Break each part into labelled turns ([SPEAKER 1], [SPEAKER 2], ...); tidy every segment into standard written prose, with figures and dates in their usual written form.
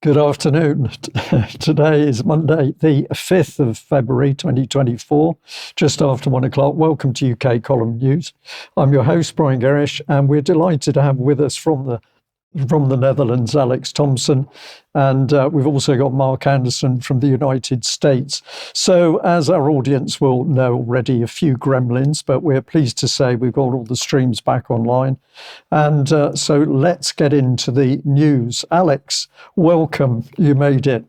[SPEAKER 1] Good afternoon. Today is Monday, the 5th of February 2024, just after 1 o'clock. Welcome to UK Column News. I'm your host, Brian Gerrish, and we're delighted to have with us from the Netherlands, Alex Thomson, and we've also got Mark Anderson from the United States. So, as our audience will know already, a few gremlins, but we're pleased to say we've got all the streams back online. And so let's get into the news. Alex, welcome. You made it.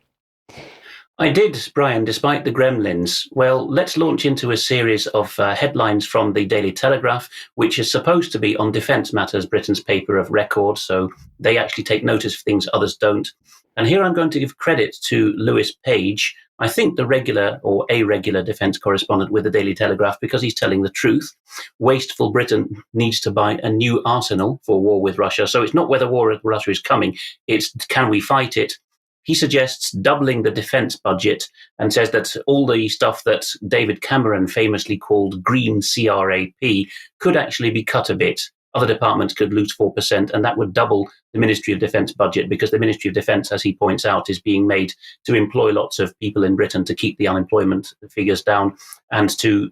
[SPEAKER 2] I did, Brian, despite the gremlins. Well, let's launch into a series of headlines from the Daily Telegraph, which is supposed to be on defence matters, Britain's paper of record, so they actually take notice of things others don't. And here I'm going to give credit to Lewis Page, I think the regular or a regular defence correspondent with the Daily Telegraph, because he's telling the truth. Wasteful Britain needs to buy a new arsenal for war with Russia. So it's not whether war with Russia is coming, it's can we fight it? He suggests doubling the defence budget and says that all the stuff that David Cameron famously called green CRAP could actually be cut a bit. Other departments could lose 4%, and that would double the Ministry of Defence budget, because the Ministry of Defence, as he points out, is being made to employ lots of people in Britain to keep the unemployment figures down and to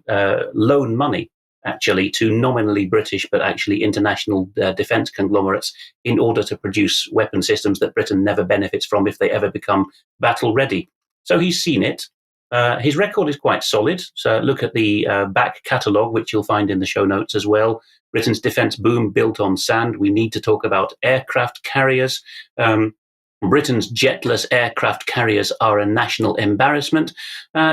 [SPEAKER 2] loan money, actually, to nominally British but actually international defence conglomerates in order to produce weapon systems that Britain never benefits from if they ever become battle ready. So he's seen it. His record is quite solid. So look at the back catalogue, which you'll find in the show notes as well. Britain's defence boom built on sand. We need to talk about aircraft carriers. Britain's jetless aircraft carriers are a national embarrassment.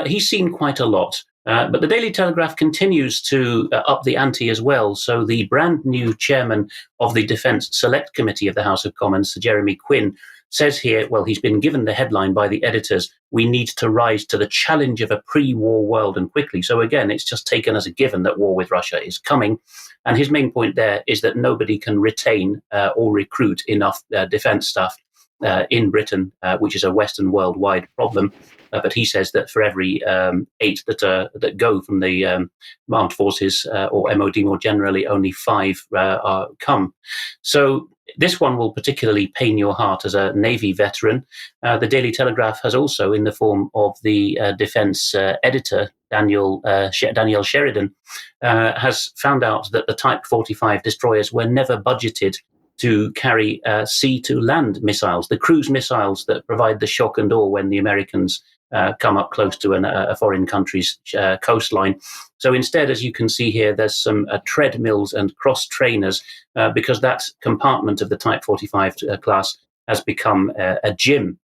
[SPEAKER 2] He's seen quite a lot. But the Daily Telegraph continues to up the ante as well. So the brand new chairman of the Defence Select Committee of the House of Commons, Sir Jeremy Quin, says here, well, he's been given the headline by the editors, we need to rise to the challenge of a pre-war world and quickly. So again, it's just taken as a given that war with Russia is coming. And his main point there is that nobody can retain or recruit enough defence staff in Britain, which is a Western worldwide problem. But he says that for every 8 that go from the armed forces or MOD more generally, only 5 come. So this one will particularly pain your heart as a Navy veteran. The Daily Telegraph has also, in the form of the defence editor, Daniel Sheridan, has found out that the Type 45 destroyers were never budgeted to carry sea-to-land missiles, the cruise missiles that provide the shock and awe when the Americans come up close to a foreign country's coastline. So instead, as you can see here, there's some treadmills and cross-trainers because that compartment of the Type 45 class has become a gym.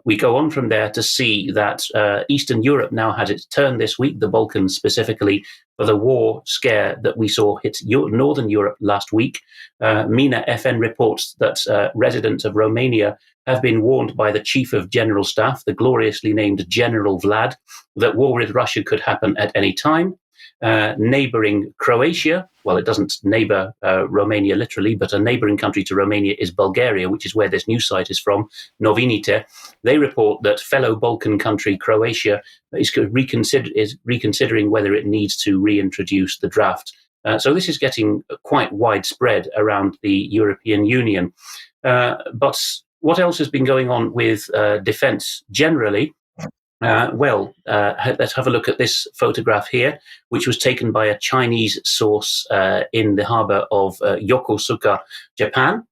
[SPEAKER 2] We go on from there to see that Eastern Europe now has its turn this week, the Balkans specifically, for the war scare that we saw hit Northern Europe last week. MENA FN reports that residents of Romania have been warned by the Chief of General Staff, the gloriously named General Vlad, that war with Russia could happen at any time. Neighbouring Croatia, well, it doesn't neighbour Romania literally, but a neighbouring country to Romania is Bulgaria, which is where this news site is from, Novinite. They report that fellow Balkan country Croatia is reconsidering whether it needs to reintroduce the draft. So this is getting quite widespread around the European Union. But what else has been going on with defence generally? Let's have a look at this photograph here, which was taken by a Chinese source in the harbour of Yokosuka, Japan.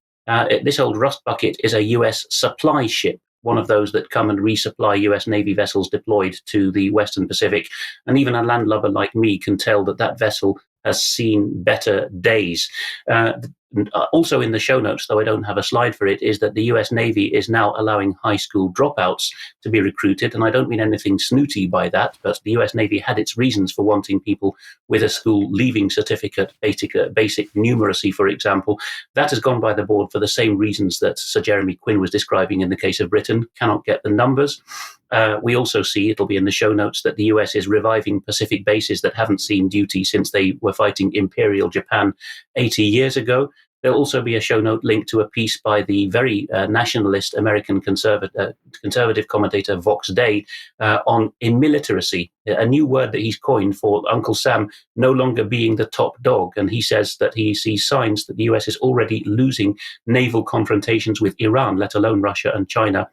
[SPEAKER 2] This old rust bucket is a US supply ship, one of those that come and resupply US Navy vessels deployed to the Western Pacific. And even a landlubber like me can tell that that vessel has seen better days. Also in the show notes, though I don't have a slide for it, is that the US Navy is now allowing high school dropouts to be recruited. And I don't mean anything snooty by that, but the US Navy had its reasons for wanting people with a school leaving certificate, basic numeracy, for example. That has gone by the board for the same reasons that Sir Jeremy Quin was describing in the case of Britain, cannot get the numbers. We also see, it'll be in the show notes, that the US is reviving Pacific bases that haven't seen duty since they were fighting Imperial Japan 80 years ago. There'll also be a show note linked to a piece by the very nationalist American conservative commentator Vox Day on immiliteracy, a new word that he's coined for Uncle Sam no longer being the top dog. And he says that he sees signs that the US is already losing naval confrontations with Iran, let alone Russia and China,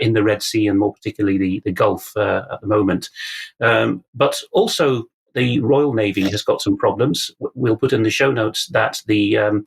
[SPEAKER 2] in the Red Sea and more particularly the Gulf at the moment. But also the Royal Navy has got some problems. We'll put in the show notes that the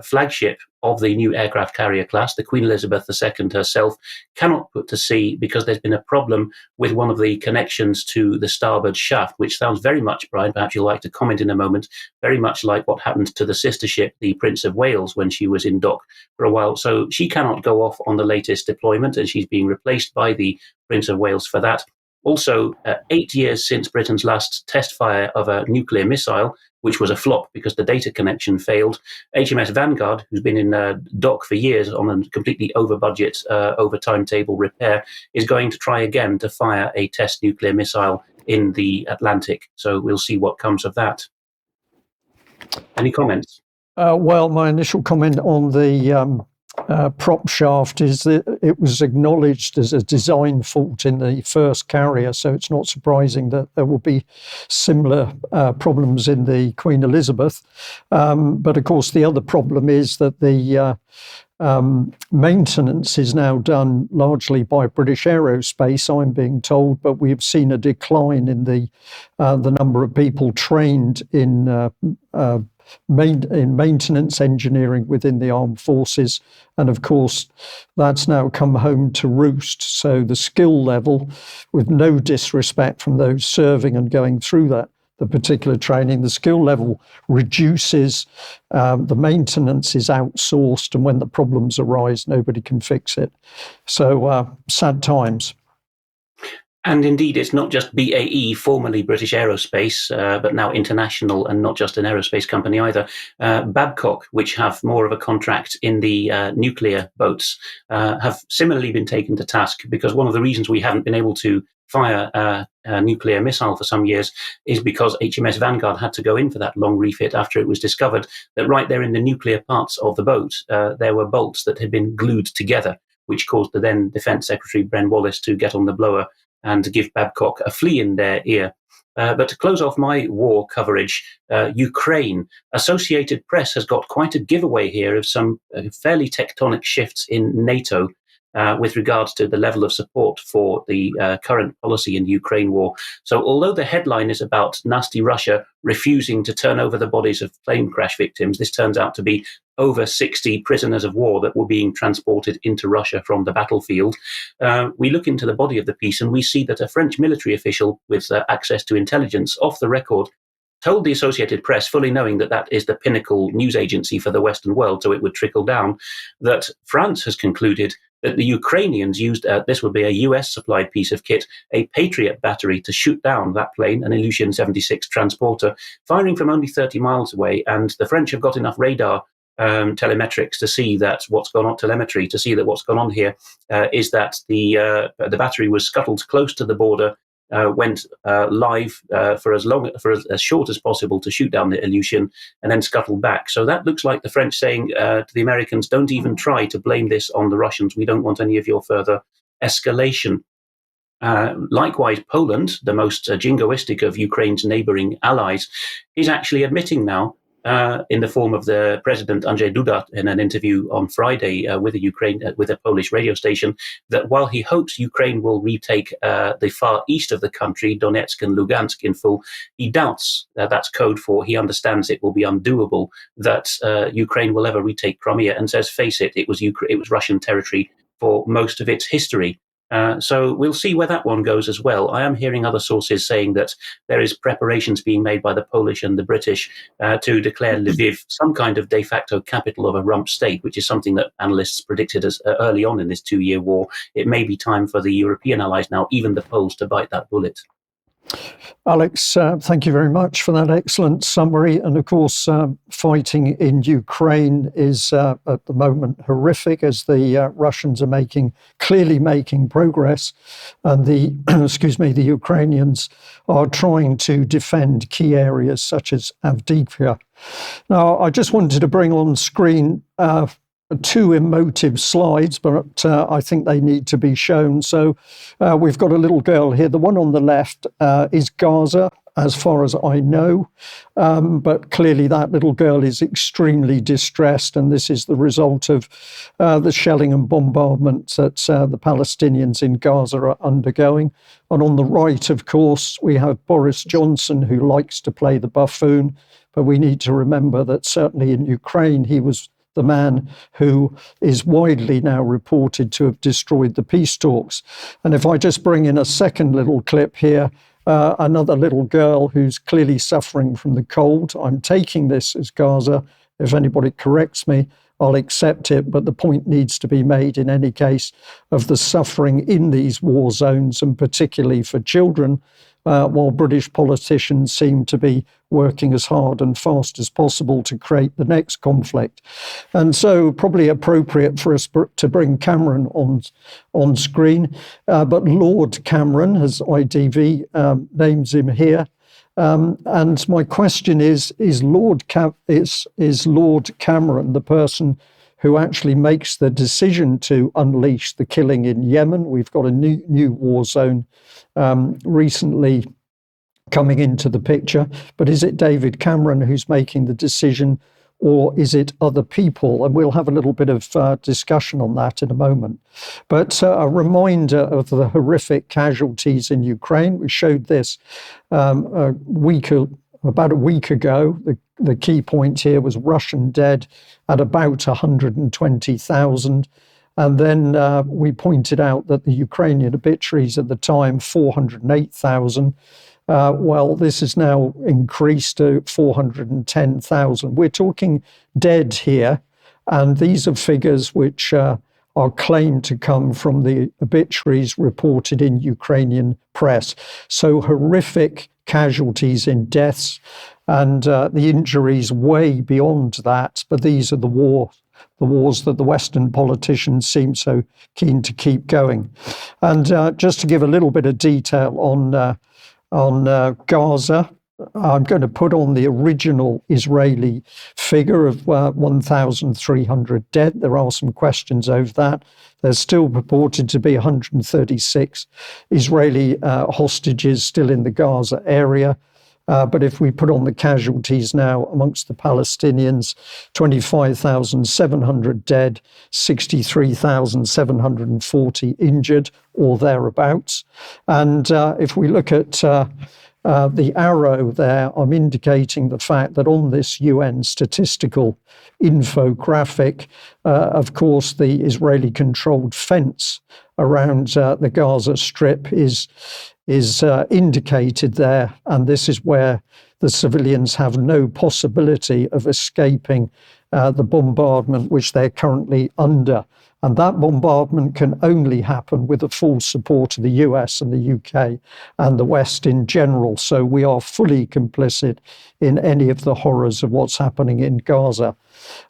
[SPEAKER 2] flagship of the new aircraft carrier class, the Queen Elizabeth II herself, cannot put to sea because there's been a problem with one of the connections to the starboard shaft, which sounds very much, Brian, perhaps you'll like to comment in a moment, very much like what happened to the sister ship, the Prince of Wales, when she was in dock for a while. So she cannot go off on the latest deployment, and she's being replaced by the Prince of Wales for that. Also, 8 years since Britain's last test fire of a nuclear missile, which was a flop because the data connection failed, HMS Vanguard, who's been in dock for years on a completely over-budget, over-timetable repair, is going to try again to fire a test nuclear missile in the Atlantic. So we'll see what comes of that. Any comments?
[SPEAKER 1] Well, my initial comment on the prop shaft is that it was acknowledged as a design fault in the first carrier, so it's not surprising that there will be similar problems in the Queen Elizabeth. But of course, the other problem is that the maintenance is now done largely by British Aerospace, I'm being told, but we've seen a decline in the number of people trained in maintenance engineering within the armed forces. And of course, that's now come home to roost. So the skill level, with no disrespect from those serving and going through the particular training, the skill level reduces, the maintenance is outsourced, and when the problems arise, nobody can fix it. So sad times.
[SPEAKER 2] And indeed, it's not just BAE, formerly British Aerospace, but now international and not just an aerospace company either. Babcock, which have more of a contract in the nuclear boats, have similarly been taken to task because one of the reasons we haven't been able to fire a nuclear missile for some years is because HMS Vanguard had to go in for that long refit after it was discovered that right there in the nuclear parts of the boat, there were bolts that had been glued together, which caused the then Defence Secretary Ben Wallace to get on the blower and to give Babcock a flea in their ear. But to close off my war coverage, Ukraine, Associated Press has got quite a giveaway here of some fairly tectonic shifts in NATO with regards to the level of support for the current policy in the Ukraine war. So although the headline is about nasty Russia refusing to turn over the bodies of plane crash victims, this turns out to be over 60 prisoners of war that were being transported into Russia from the battlefield. We look into the body of the piece and we see that a French military official with access to intelligence off the record told the Associated Press, fully knowing that that is the pinnacle news agency for the Western world, so it would trickle down, that France has concluded that the Ukrainians used, this would be a US-supplied piece of kit, a Patriot battery to shoot down that plane, an Ilyushin 76 transporter, firing from only 30 miles away, and the French have got enough radar telemetrics to see that what's gone on, telemetry to see that what's gone on here is that the battery was scuttled close to the border, went live for as short as possible to shoot down the Ilyushin, and then scuttled back. So that looks like the French saying to the Americans, don't even try to blame this on the Russians. We don't want any of your further escalation. Likewise, Poland, the most jingoistic of Ukraine's neighboring allies, is actually admitting now, in the form of the President Andrzej Duda in an interview on Friday with a Polish radio station, that while he hopes Ukraine will retake the far east of the country, Donetsk and Lugansk in full, he doubts that's code for he understands it will be undoable, that Ukraine will ever retake Crimea, and says, face it, it was Russian territory for most of its history. So we'll see where that one goes as well. I am hearing other sources saying that there is preparations being made by the Polish and the British to declare Lviv some kind of de facto capital of a rump state, which is something that analysts predicted as early on in this 2-year war. It may be time for the European allies now, even the Poles, to bite that bullet.
[SPEAKER 1] Alex, thank you very much for that excellent summary. And of course, fighting in Ukraine is at the moment horrific as the Russians are clearly making progress. And the, the Ukrainians are trying to defend key areas such as Avdiivka. Now, I just wanted to bring on screen two emotive slides, but I think they need to be shown. So we've got a little girl here. The one on the left is Gaza, as far as I know. But clearly that little girl is extremely distressed, and this is the result of the shelling and bombardment that the Palestinians in Gaza are undergoing. And on the right, of course, we have Boris Johnson, who likes to play the buffoon. But we need to remember that certainly in Ukraine, he was the man who is widely now reported to have destroyed the peace talks. And if I just bring in a second little clip here, another little girl who's clearly suffering from the cold. I'm taking this as Gaza. If anybody corrects me, I'll accept it, but the point needs to be made in any case of the suffering in these war zones, and particularly for children, while British politicians seem to be working as hard and fast as possible to create the next conflict. And so probably appropriate for us to bring Cameron on screen, but Lord Cameron, as IDV names him here. And my question is Lord Cameron the person who actually makes the decision to unleash the killing in Yemen? We've got a new war zone recently coming into the picture, but is it David Cameron who's making the decision, or is it other people? And we'll have a little bit of discussion on that in a moment. But a reminder of the horrific casualties in Ukraine. We showed this about a week ago. The key point here was Russian dead at about 120,000. And then we pointed out that the Ukrainian obituaries at the time, 408,000. Well, this is now increased to 410,000. We're talking dead here, and these are figures which are claimed to come from the obituaries reported in Ukrainian press. So horrific casualties in deaths, and the injuries way beyond that. But these are the wars that the Western politicians seem so keen to keep going. And just to give a little bit of detail on Gaza, I'm going to put on the original Israeli figure of 1,300 dead. There are some questions over that. There's still purported to be 136 Israeli hostages still in the Gaza area. But if we put on the casualties now amongst the Palestinians, 25,700 dead, 63,740 injured or thereabouts. And if we look at the arrow there, I'm indicating the fact that on this UN statistical infographic, of course, the Israeli-controlled fence around the Gaza Strip is indicated there, and this is where the civilians have no possibility of escaping the bombardment which they're currently under. And that bombardment can only happen with the full support of the US and the UK and the West in general. So we are fully complicit in any of the horrors of what's happening in Gaza.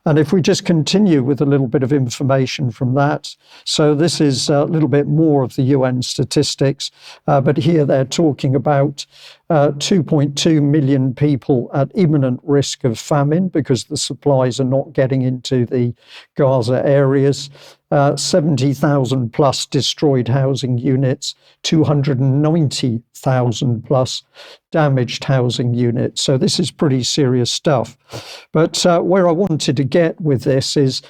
[SPEAKER 1] And if we just continue with a little bit of information from that. So this is a little bit more of the UN statistics, but here they're talking about 2.2 million people at imminent risk of famine because the supplies are not getting into the Gaza areas. 70,000 plus destroyed housing units, 290,000 plus damaged housing units. So this is pretty serious stuff. But where I wanted to get with this is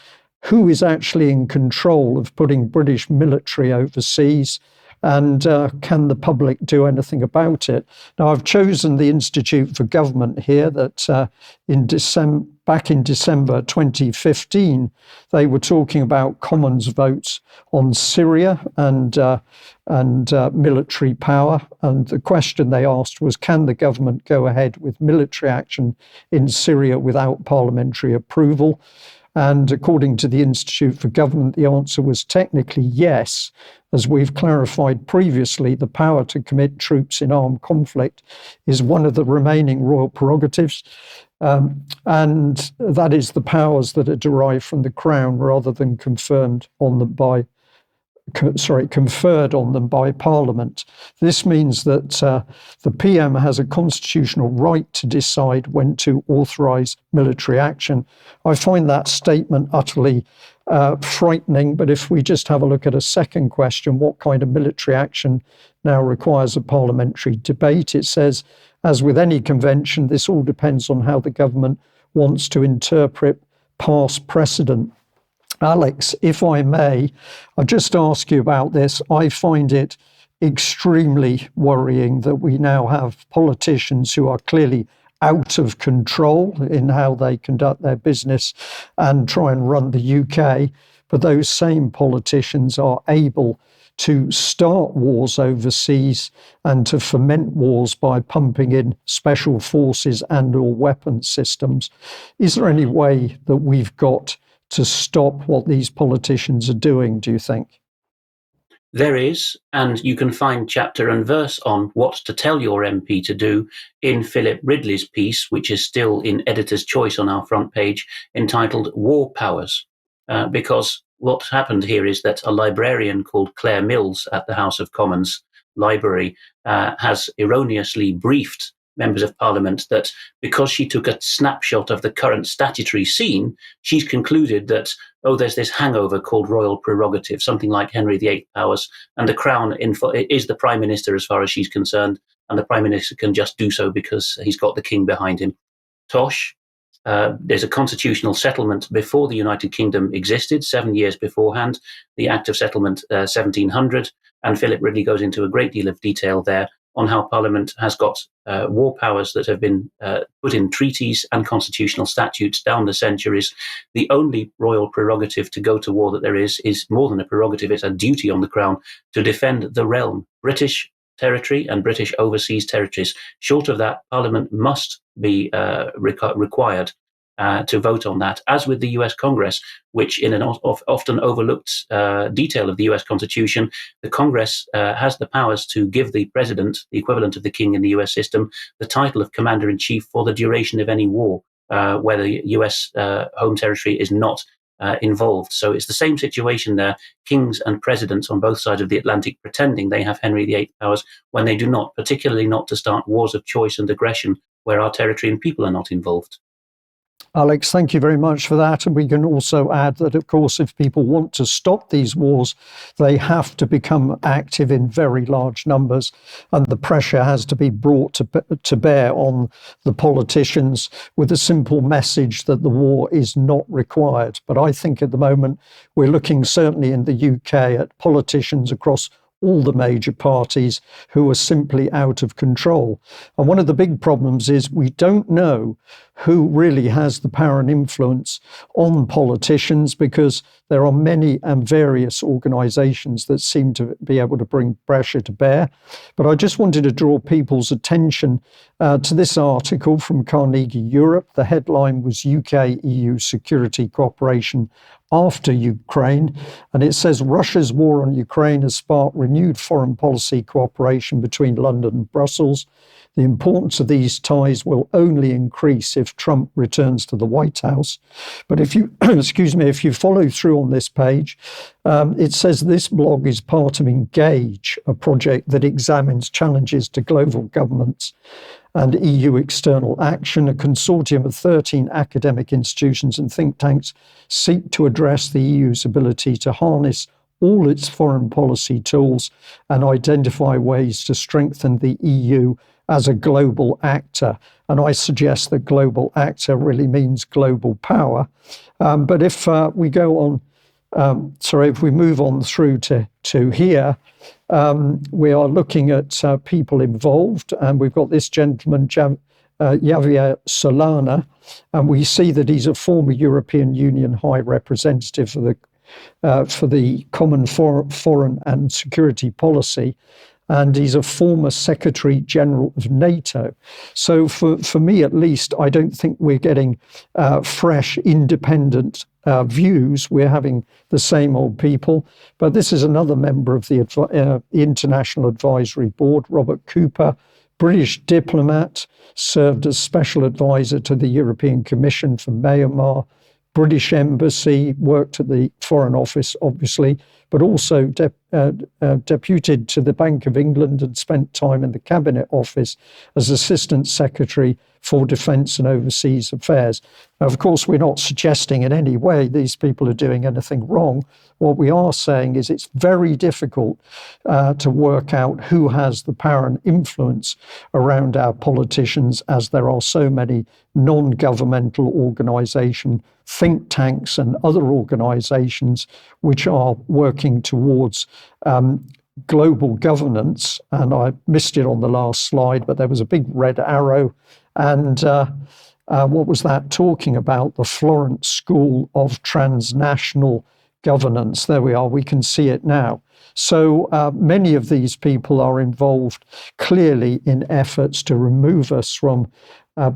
[SPEAKER 1] who is actually in control of putting British military overseas, and can the public do anything about it? Now, I've chosen the Institute for Government here that back in December 2015, they were talking about Commons votes on Syria and military power. And the question they asked was, can the government go ahead with military action in Syria without parliamentary approval? And according to the Institute for Government, the answer was technically yes. As we've clarified previously, the power to commit troops in armed conflict is one of the remaining royal prerogatives. And that is the powers that are derived from the Crown rather than conferred on them by Parliament. This means that the PM has a constitutional right to decide when to authorise military action. I find that statement utterly frightening, but if we just have a look at a second question, what kind of military action now requires a parliamentary debate? It says, as with any convention, this all depends on how the government wants to interpret past precedent. Alex, if I may, I'll just ask you about this. I find it extremely worrying that we now have politicians who are clearly out of control in how they conduct their business and try and run the UK, but those same politicians are able to start wars overseas and to foment wars by pumping in special forces and or weapon systems. Is there any way that we've got to stop what these politicians are doing, do you think?
[SPEAKER 2] There is, and you can find chapter and verse on what to tell your MP to do in Philip Ridley's piece, which is still in editor's choice on our front page, entitled War Powers. Because what happened here is that a librarian called Claire Mills at the House of Commons Library has erroneously briefed members of Parliament that because she took a snapshot of the current statutory scene, she's concluded that, there's this hangover called royal prerogative, something like Henry VIII powers, and the Crown is the Prime Minister as far as she's concerned, and the Prime Minister can just do so because he's got the King behind him. Tosh. There's a constitutional settlement before the United Kingdom existed, 7 years beforehand, the Act of Settlement 1700, and Philip Ridley goes into a great deal of detail there on how Parliament has got war powers that have been put in treaties and constitutional statutes down the centuries. The only royal prerogative to go to war that there is more than a prerogative, it's a duty on the Crown to defend the realm, British territory and British overseas territories. Short of that, Parliament must be required to vote on that, as with the US Congress, which in an often overlooked detail of the US Constitution, the Congress has the powers to give the president, the equivalent of the king in the US system, the title of commander-in-chief for the duration of any war, where the US home territory is not involved. So it's the same situation there, kings and presidents on both sides of the Atlantic pretending they have Henry VIII powers when they do not, particularly not to start wars of choice and aggression where our territory and people are not involved.
[SPEAKER 1] Alex, thank you very much for that. And we can also add that, of course, if people want to stop these wars, they have to become active in very large numbers. And the pressure has to be brought to bear on the politicians with a simple message that the war is not required. But I think at the moment, we're looking certainly in the UK at politicians across all the major parties who are simply out of control. And one of the big problems is we don't know who really has the power and influence on politicians, because there are many and various organisations that seem to be able to bring pressure to bear. But I just wanted to draw people's attention to this article from Carnegie Europe. The headline was UK-EU security cooperation after Ukraine, and it says Russia's war on Ukraine has sparked renewed foreign policy cooperation between London and Brussels. The importance of these ties will only increase if Trump returns to the White House. But if you, if you follow through on this page, it says this blog is part of Engage, a project that examines challenges to global governments and EU external action. A consortium of 13 academic institutions and think tanks seek to address the EU's ability to harness all its foreign policy tools and identify ways to strengthen the EU as a global actor. And I suggest that global actor really means global power. But if we go on, if we move on through to here, we are looking at people involved, and we've got this gentleman, Javier Solana, and we see that he's a former European Union High Representative for the Common Foreign and Security Policy. and he's a former Secretary General of Nato. So for me, at least, I don't think we're getting fresh, independent views. We're having the same old people. But this is another member of the International Advisory Board, Robert Cooper, British diplomat, served as special advisor to the European Commission for Myanmar, British Embassy, worked at the Foreign Office, obviously, but also deputed to the Bank of England and spent time in the Cabinet Office as Assistant Secretary for Defence and Overseas Affairs. Now, of course, we're not suggesting in any way these people are doing anything wrong. What we are saying is it's very difficult to work out who has the power and influence around our politicians, as there are so many non-governmental organisations, think tanks and other organisations which are working towards global governance. And I missed it on the last slide, but there was a big red arrow. And what was that talking about? The Florence School of Transnational Governance. There we are. We can see it now. So many of these people are involved clearly in efforts to remove us from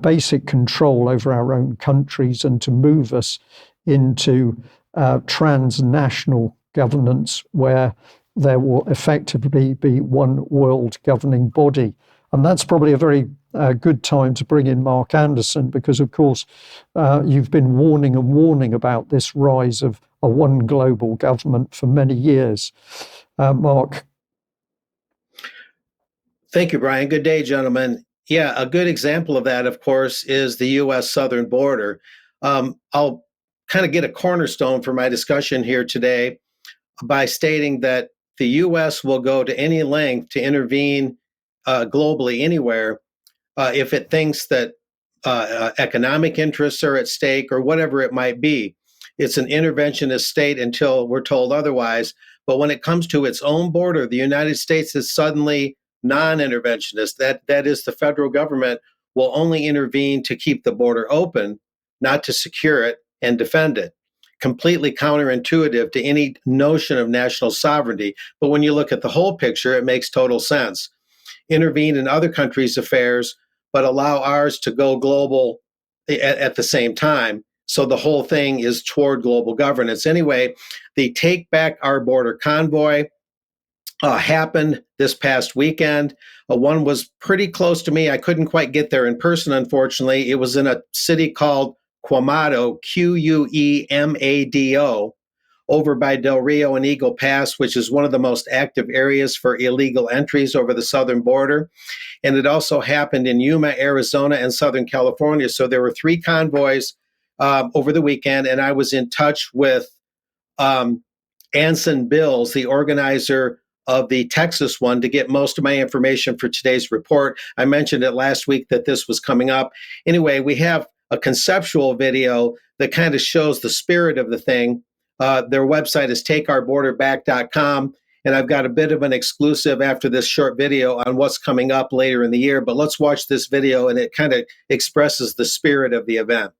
[SPEAKER 1] basic control over our own countries and to move us into transnational governance, where there will effectively be one world governing body. And that's probably a very good time to bring in Mark Anderson, because, of course, you've been warning about this rise of a one global government for many years. Mark.
[SPEAKER 3] Thank you, Brian. Good day, gentlemen. Yeah, a good example of that, of course, is the U.S. southern border. I'll kind of get a cornerstone for my discussion here today by stating that the U.S. will go to any length to intervene globally anywhere if it thinks that economic interests are at stake or whatever it might be. It's an interventionist state until we're told otherwise. But when it comes to its own border, the United States is suddenly non-interventionist. That is, the federal government will only intervene to keep the border open, not to secure it and defend it. Completely counterintuitive to any notion of national sovereignty. But when you look at the whole picture, it makes total sense. Intervene in other countries' affairs, but allow ours to go global at the same time. So the whole thing is toward global governance. Anyway, the Take Back Our Border convoy happened this past weekend. One was pretty close to me. I couldn't quite get there in person, unfortunately. It was in a city called Quemado, Quemado, over by Del Rio and Eagle Pass, which is one of the most active areas for illegal entries over the southern border. And it also happened in Yuma, Arizona, and Southern California. So there were 3 convoys over the weekend, and I was in touch with Anson Bills, the organizer of the Texas one, to get most of my information for today's report. I mentioned it last week that this was coming up. Anyway, we have a conceptual video that kind of shows the spirit of the thing. Their website is takeourborderback.com, and I've got a bit of an exclusive after this short video on what's coming up later in the year. But let's watch this video, and it kind of expresses the spirit of the event.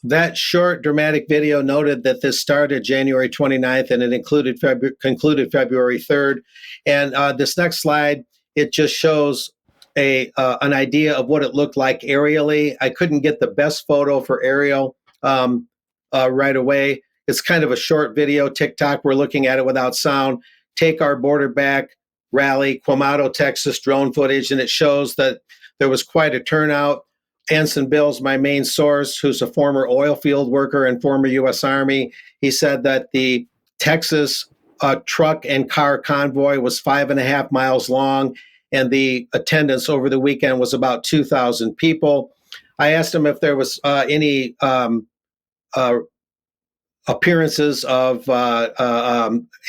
[SPEAKER 3] that short dramatic video noted that this started January 29th and it concluded February 3rd. And this next slide, it just shows an idea of what it looked like aerially. I couldn't get the best photo for aerial right away. It's kind of a short video, TikTok. We're looking at it without sound. Take Our Border Back rally, Quamato, Texas, drone footage, and it shows that there was quite a turnout. Anson Bill's my main source, who's a former oil field worker and former U.S. Army. He said that the Texas truck and car convoy was 5.5 miles long, and the attendance over the weekend was about 2,000 people. I asked him if there was any appearances of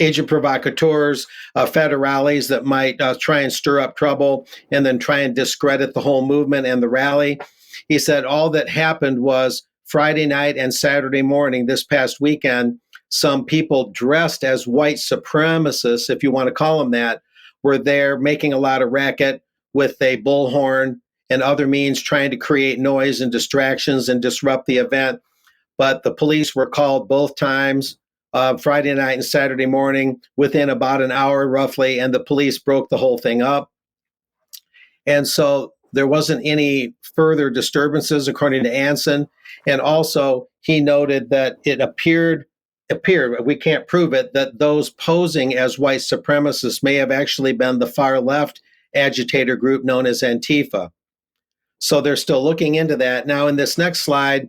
[SPEAKER 3] agent provocateurs, federales that might try and stir up trouble and then try and discredit the whole movement and the rally. He said all that happened was Friday night and Saturday morning this past weekend, some people dressed as white supremacists, if you want to call them that, were there making a lot of racket with a bullhorn and other means trying to create noise and distractions and disrupt the event. But the police were called both times, Friday night and Saturday morning, within about an hour roughly, and the police broke the whole thing up. And so there wasn't any further disturbances, according to Anson. And also, he noted that it appeared, we can't prove it, that those posing as white supremacists may have actually been the far left agitator group known as Antifa. So they're still looking into that. Now, in this next slide,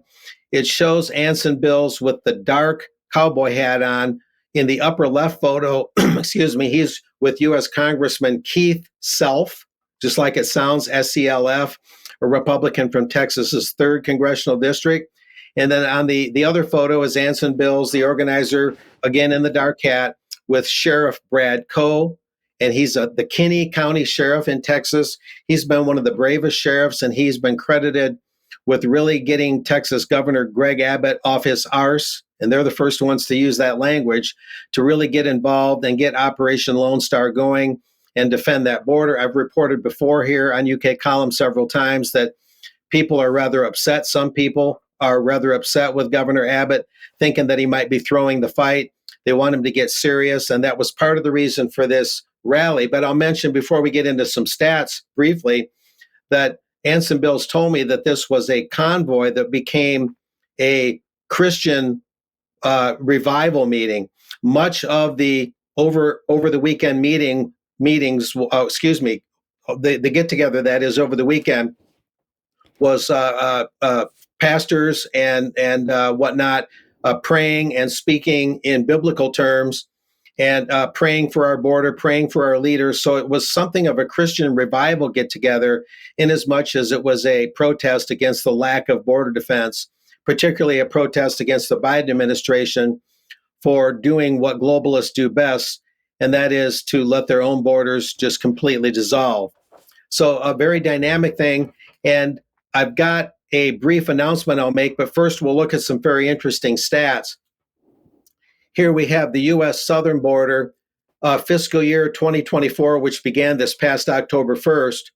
[SPEAKER 3] it shows Anson Bills with the dark cowboy hat on. In the upper left photo, excuse me, he's with U.S. Congressman Keith Self, just like it sounds, SCLF, a Republican from Texas's 3rd Congressional District. And then on the other photo is Anson Bills, the organizer, again in the dark hat, with Sheriff Brad Coe. And he's the Kinney County Sheriff in Texas. He's been one of the bravest sheriffs, and he's been credited with really getting Texas Governor Greg Abbott off his arse. And they're the first ones to use that language to really get involved and get Operation Lone Star going and defend that border. I've reported before here on UK Column several times that people are rather upset. Some people are rather upset with Governor Abbott, thinking that he might be throwing the fight. They want him to get serious, and that was part of the reason for this rally. But I'll mention, before we get into some stats briefly, that Anson Bills told me that this was a convoy that became a Christian revival meeting. Much of the over the weekend meetings, the get together that is over the weekend was pastors and whatnot praying and speaking in biblical terms and praying for our border, praying for our leaders. So it was something of a Christian revival get together, in as much as it was a protest against the lack of border defense, particularly a protest against the Biden administration for doing what globalists do best, and that is to let their own borders just completely dissolve. So a very dynamic thing. And I've got a brief announcement I'll make, but first we'll look at some very interesting stats. Here we have the U.S. southern border, fiscal year 2024, which began this past October 1st.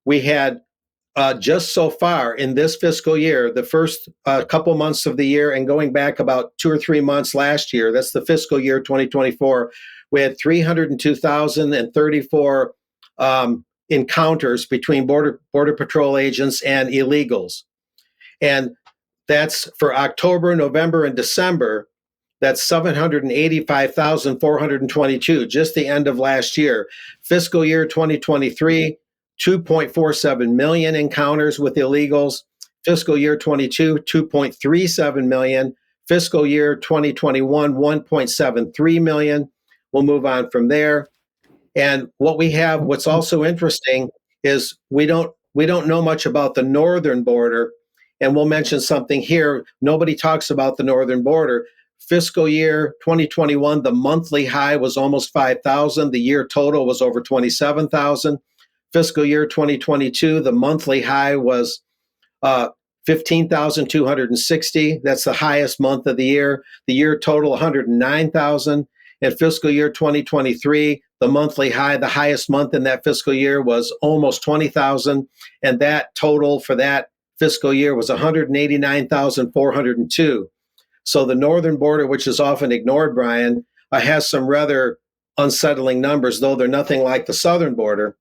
[SPEAKER 3] We had just so far in this fiscal year, the first couple months of the year and going back about 2 or 3 months last year, that's the fiscal year 2024, we had 302,034 encounters between Border Patrol agents and illegals. And that's for October, November, and December. That's 785,422, just the end of last year. Fiscal year 2023, 2.47 million encounters with illegals. Fiscal year 22, 2.37 million. Fiscal year 2021, 1.73 million. We'll move on from there. And what we have, what's also interesting, is we don't know much about the northern border. And we'll mention something here. Nobody talks about the northern border. Fiscal year 2021, the monthly high was almost 5,000. The year total was over 27,000. Fiscal year 2022, the monthly high was 15,260. That's the highest month of the year. The year total, 109,000. In fiscal year 2023, the monthly high, the highest month in that fiscal year, was almost 20,000. And that total for that fiscal year was 189,402. So the northern border, which is often ignored, Brian, has some rather unsettling numbers, though they're nothing like the southern border.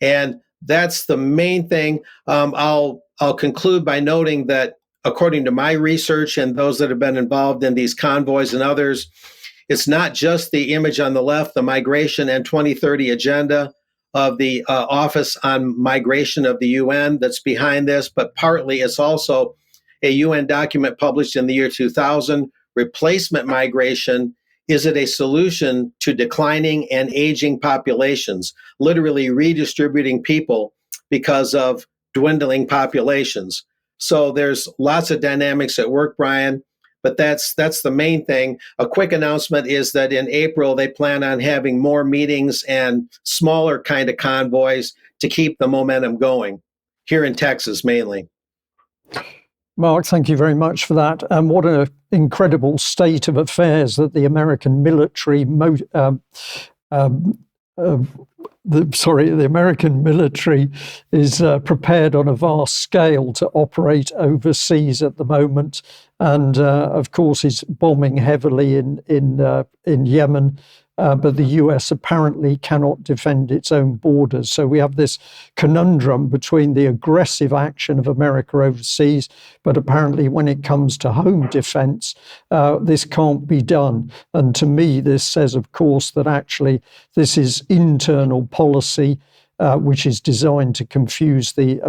[SPEAKER 3] And that's the main thing. I'll conclude by noting that according to my research and those that have been involved in these convoys and others, it's not just the image on the left, the migration and 2030 agenda of the Office on Migration of the UN that's behind this, but partly it's also a UN document published in the year 2000, Replacement Migration. Is it a solution to declining and aging populations, literally redistributing people because of dwindling populations? So there's lots of dynamics at work, Brian, but that's the main thing. A quick announcement is that in April, they plan on having more meetings and smaller kind of convoys to keep the momentum going, here in Texas mainly.
[SPEAKER 1] Mark, thank you very much for that. And what an incredible state of affairs that the American military, the American military is prepared on a vast scale to operate overseas at the moment, and of course is bombing heavily in Yemen. But the US apparently cannot defend its own borders. So we have this conundrum between the aggressive action of America overseas, but apparently when it comes to home defense, this can't be done. And to me, this says, of course, that actually this is internal policy, which is designed to confuse the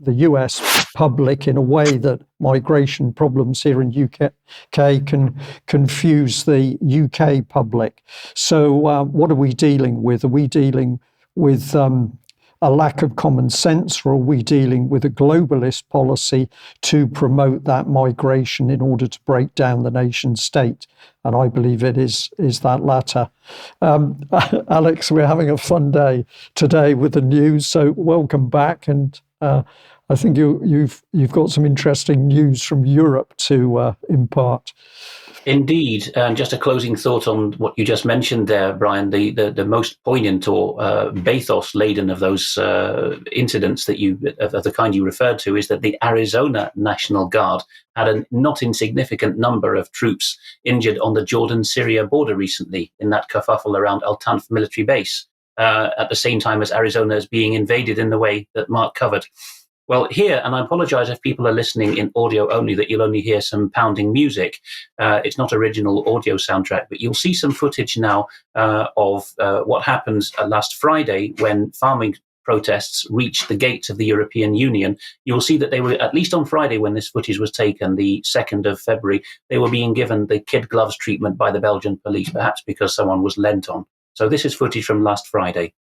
[SPEAKER 1] US public in a way that migration problems here in UK can confuse the UK public. So what are we dealing with? Are we dealing with a lack of common sense, or are we dealing with a globalist policy to promote that migration in order to break down the nation state? And I believe it is that latter. Alex, we're having a fun day today with the news, so welcome back. And I think you've got some interesting news from Europe to impart.
[SPEAKER 2] Indeed, and just a closing thought on what you just mentioned there, Brian. The most poignant or bathos-laden of those incidents that of the kind you referred to is that the Arizona National Guard had a not insignificant number of troops injured on the Jordan-Syria border recently in that kerfuffle around Al Tanf military base, at the same time as Arizona is being invaded in the way that Mark covered. Well, here, and I apologize if people are listening in audio only, that you'll only hear some pounding music. It's not original audio soundtrack, but you'll see some footage now of what happened last Friday when farming protests reached the gates of the European Union. You'll see that they were, at least on Friday when this footage was taken, the 2nd of February, they were being given the kid gloves treatment by the Belgian police, perhaps because someone was lent on. So this is footage from last Friday.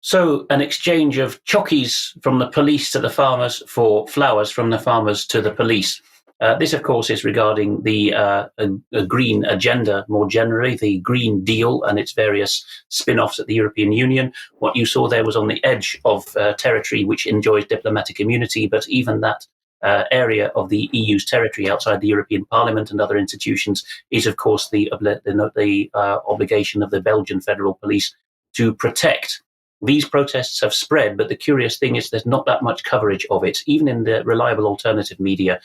[SPEAKER 2] So an exchange of chockies from the police to the farmers for flowers from the farmers to the police. This, of course, is regarding the green agenda more generally, the Green Deal and its various spin-offs at the European Union. What you saw there was on the edge of territory which enjoys diplomatic immunity, but even that area of the EU's territory outside the European Parliament and other institutions is, of course, the obligation of the Belgian Federal Police to protect. These protests have spread, but the curious thing is there's not that much coverage of it, even in the reliable alternative media.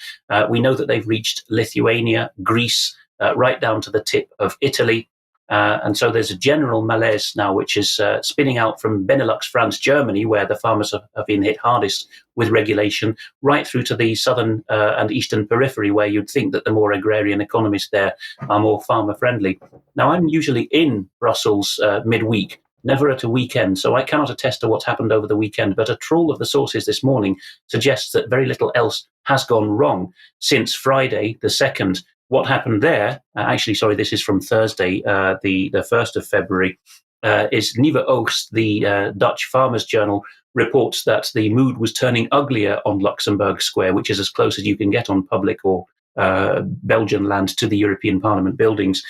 [SPEAKER 2] We know that they've reached Lithuania, Greece, right down to the tip of Italy. And so there's a general malaise now, which is spinning out from Benelux, France, Germany, where the farmers have been hit hardest with regulation, right through to the southern and eastern periphery, where you'd think that the more agrarian economies there are more farmer friendly. Now, I'm usually in Brussels midweek, never at a weekend, so I cannot attest to what's happened over the weekend, but a trawl of the sources this morning suggests that very little else has gone wrong since Friday the 2nd. What happened there, this is from Thursday, the 1st of February, is Nieuwe Oogst, the Dutch Farmers Journal, reports that the mood was turning uglier on Luxembourg Square, which is as close as you can get on public or Belgian land to the European Parliament buildings,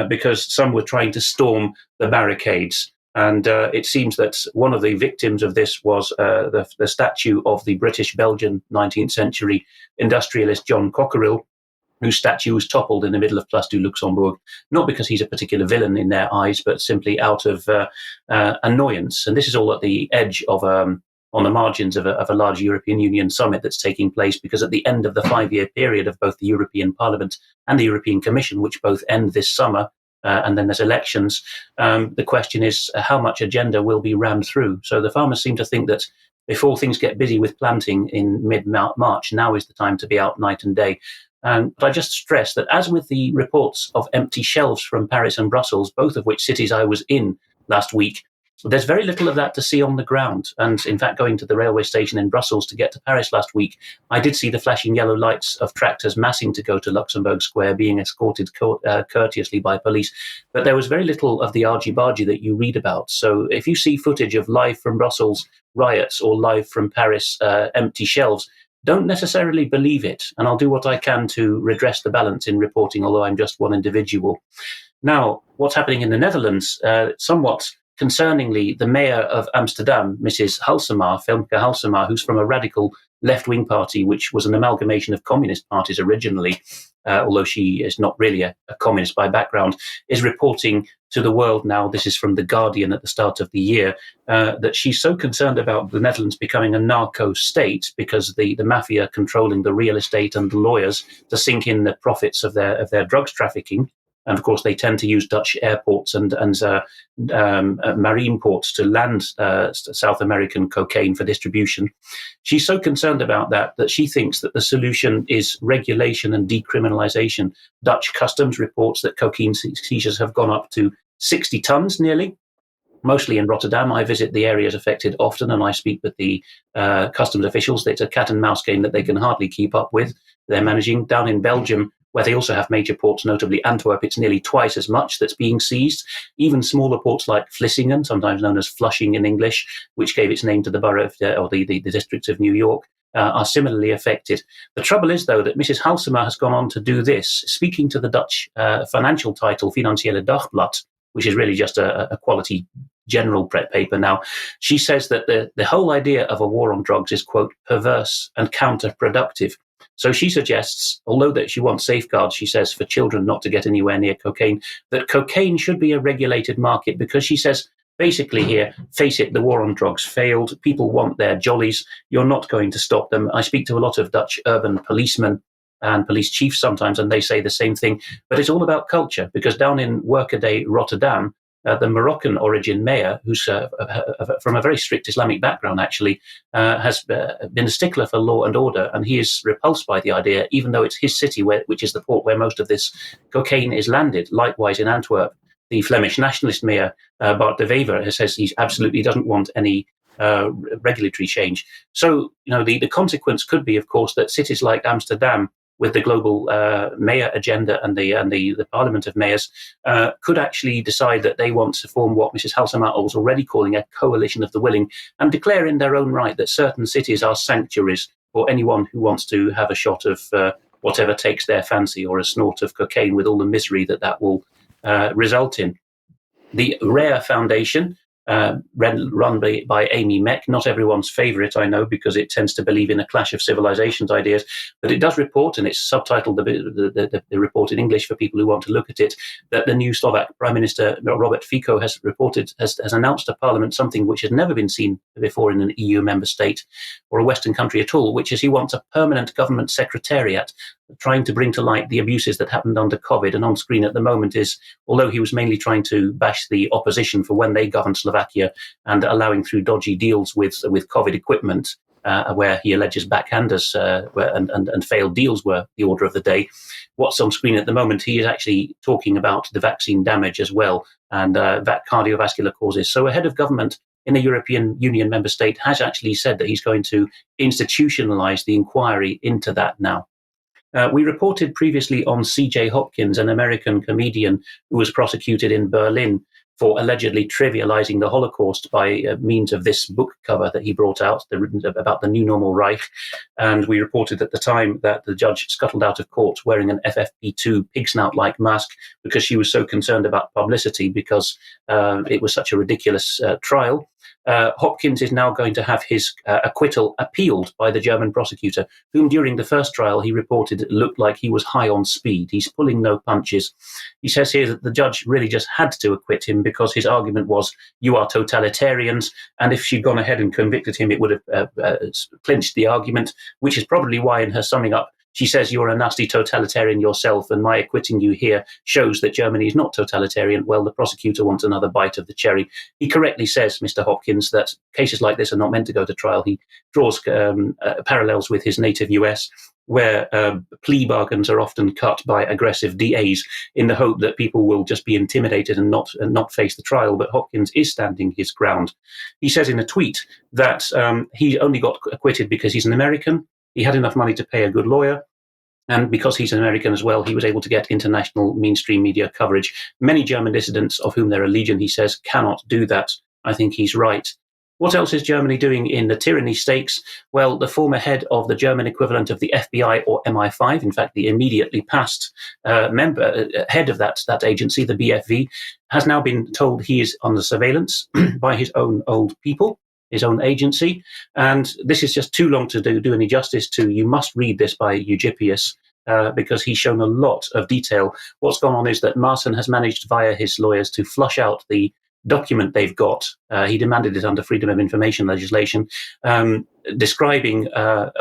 [SPEAKER 2] because some were trying to storm the barricades. And it seems that one of the victims of this was the statue of the British-Belgian 19th century industrialist John Cockerill, whose statue was toppled in the middle of Place du Luxembourg, not because he's a particular villain in their eyes, but simply out of annoyance. And this is all at the edge of, on the margins of a large European Union summit that's taking place, because at the end of the 5-year period of both the European Parliament and the European Commission, which both end this summer, and then there's elections, the question is how much agenda will be rammed through. So the farmers seem to think that before things get busy with planting in mid-March, now is the time to be out night and day. But I just stress that, as with the reports of empty shelves from Paris and Brussels, both of which cities I was in last week, there's very little of that to see on the ground. And in fact, going to the railway station in Brussels to get to Paris last week, I did see the flashing yellow lights of tractors massing to go to Luxembourg Square, being escorted courteously by police. But there was very little of the argy-bargy that you read about. So if you see footage of live from Brussels riots or live from Paris empty shelves, don't necessarily believe it. And I'll do what I can to redress the balance in reporting, although I'm just one individual. Now, what's happening in the Netherlands? Somewhat concerningly, the mayor of Amsterdam, Mrs. Halsema, Femke Halsema, who's from a radical left-wing party, which was an amalgamation of communist parties originally, although she is not really a communist by background, is reporting to the world now, this is from The Guardian at the start of the year, that she's so concerned about the Netherlands becoming a narco state because the mafia controlling the real estate and the lawyers to sink in the profits of their drugs trafficking. And of course, they tend to use Dutch airports and marine ports to land South American cocaine for distribution. She's so concerned about that she thinks that the solution is regulation and decriminalization. Dutch customs reports that cocaine seizures have gone up to 60 tons nearly, mostly in Rotterdam. I visit the areas affected often, and I speak with the customs officials. It's a cat and mouse game that they can hardly keep up with. They're managing. Down in Belgium, where they also have major ports, notably Antwerp, it's nearly twice as much that's being seized. Even smaller ports like Vlissingen, sometimes known as Flushing in English, which gave its name to the borough of, or the district of New York, are similarly affected. The trouble is, though, that Mrs. Halsema has gone on to do this, speaking to the Dutch financial title Financiële Dagblad, which is really just a quality general paper now. She says that the whole idea of a war on drugs is, quote, perverse and counterproductive. So she suggests, although that she wants safeguards, she says, for children not to get anywhere near cocaine, that cocaine should be a regulated market, because she says, basically here, face it, the war on drugs failed. People want their jollies. You're not going to stop them. I speak to a lot of Dutch urban policemen and police chiefs sometimes, and they say the same thing. But it's all about culture, because down in workaday Rotterdam, the Moroccan origin mayor, who's from a very strict Islamic background, actually, has been a stickler for law and order, and he is repulsed by the idea, even though it's his city, which is the port where most of this cocaine is landed. Likewise, in Antwerp, the Flemish nationalist mayor, Bart de Wever, says he absolutely doesn't want any regulatory change. So, the consequence could be, of course, that cities like Amsterdam, with the global mayor agenda and the Parliament of Mayors, could actually decide that they want to form what Mrs. Halsema was already calling a coalition of the willing, and declare in their own right that certain cities are sanctuaries for anyone who wants to have a shot of whatever takes their fancy, or a snort of cocaine, with all the misery that will result in. The Rare Foundation, run by Amy Meck, not everyone's favourite, I know, because it tends to believe in a clash of civilizations ideas, but it does report, and it's subtitled the report in English for people who want to look at it, that the new Slovak Prime Minister Robert Fico has announced to Parliament something which has never been seen before in an EU member state or a Western country at all, which is he wants a permanent government secretariat trying to bring to light the abuses that happened under COVID. And on screen at the moment is, although he was mainly trying to bash the opposition for when they governed Slovakia and allowing through dodgy deals with COVID equipment, where he alleges backhanders and failed deals were the order of the day. What's on screen at the moment, he is actually talking about the vaccine damage as well and that cardiovascular causes. So a head of government in a European Union member state has actually said that he's going to institutionalize the inquiry into that now. We reported previously on C.J. Hopkins, an American comedian who was prosecuted in Berlin for allegedly trivializing the Holocaust by means of this book cover that he brought out about the new normal Reich. And we reported at the time that the judge scuttled out of court wearing an FFP2 pig snout-like mask because she was so concerned about publicity because it was such a ridiculous trial. Hopkins is now going to have his acquittal appealed by the German prosecutor, whom during the first trial he reported it looked like he was high on speed. He's pulling no punches. He says here that the judge really just had to acquit him because his argument was, you are totalitarians, and if she'd gone ahead and convicted him, it would have clinched the argument, which is probably why in her summing up, she says, you're a nasty totalitarian yourself, and my acquitting you here shows that Germany is not totalitarian. Well, the prosecutor wants another bite of the cherry. He correctly says, Mr. Hopkins, that cases like this are not meant to go to trial. He draws parallels with his native US, where plea bargains are often cut by aggressive DAs in the hope that people will just be intimidated and not face the trial. But Hopkins is standing his ground. He says in a tweet that he only got acquitted because he's an American. He had enough money to pay a good lawyer. And because he's an American as well, he was able to get international mainstream media coverage. Many German dissidents, of whom there are legion, he says, cannot do that. I think he's right. What else is Germany doing in the tyranny stakes? Well, the former head of the German equivalent of the FBI or MI5, in fact, the immediately past head of that agency, the BFV, has now been told he is under surveillance by his own old people, his own agency. And this is just too long to do any justice to. You must read this by Eugippius because he's shown a lot of detail. What's gone on is that Maassen has managed via his lawyers to flush out the document they've got. He demanded it under Freedom of Information legislation, describing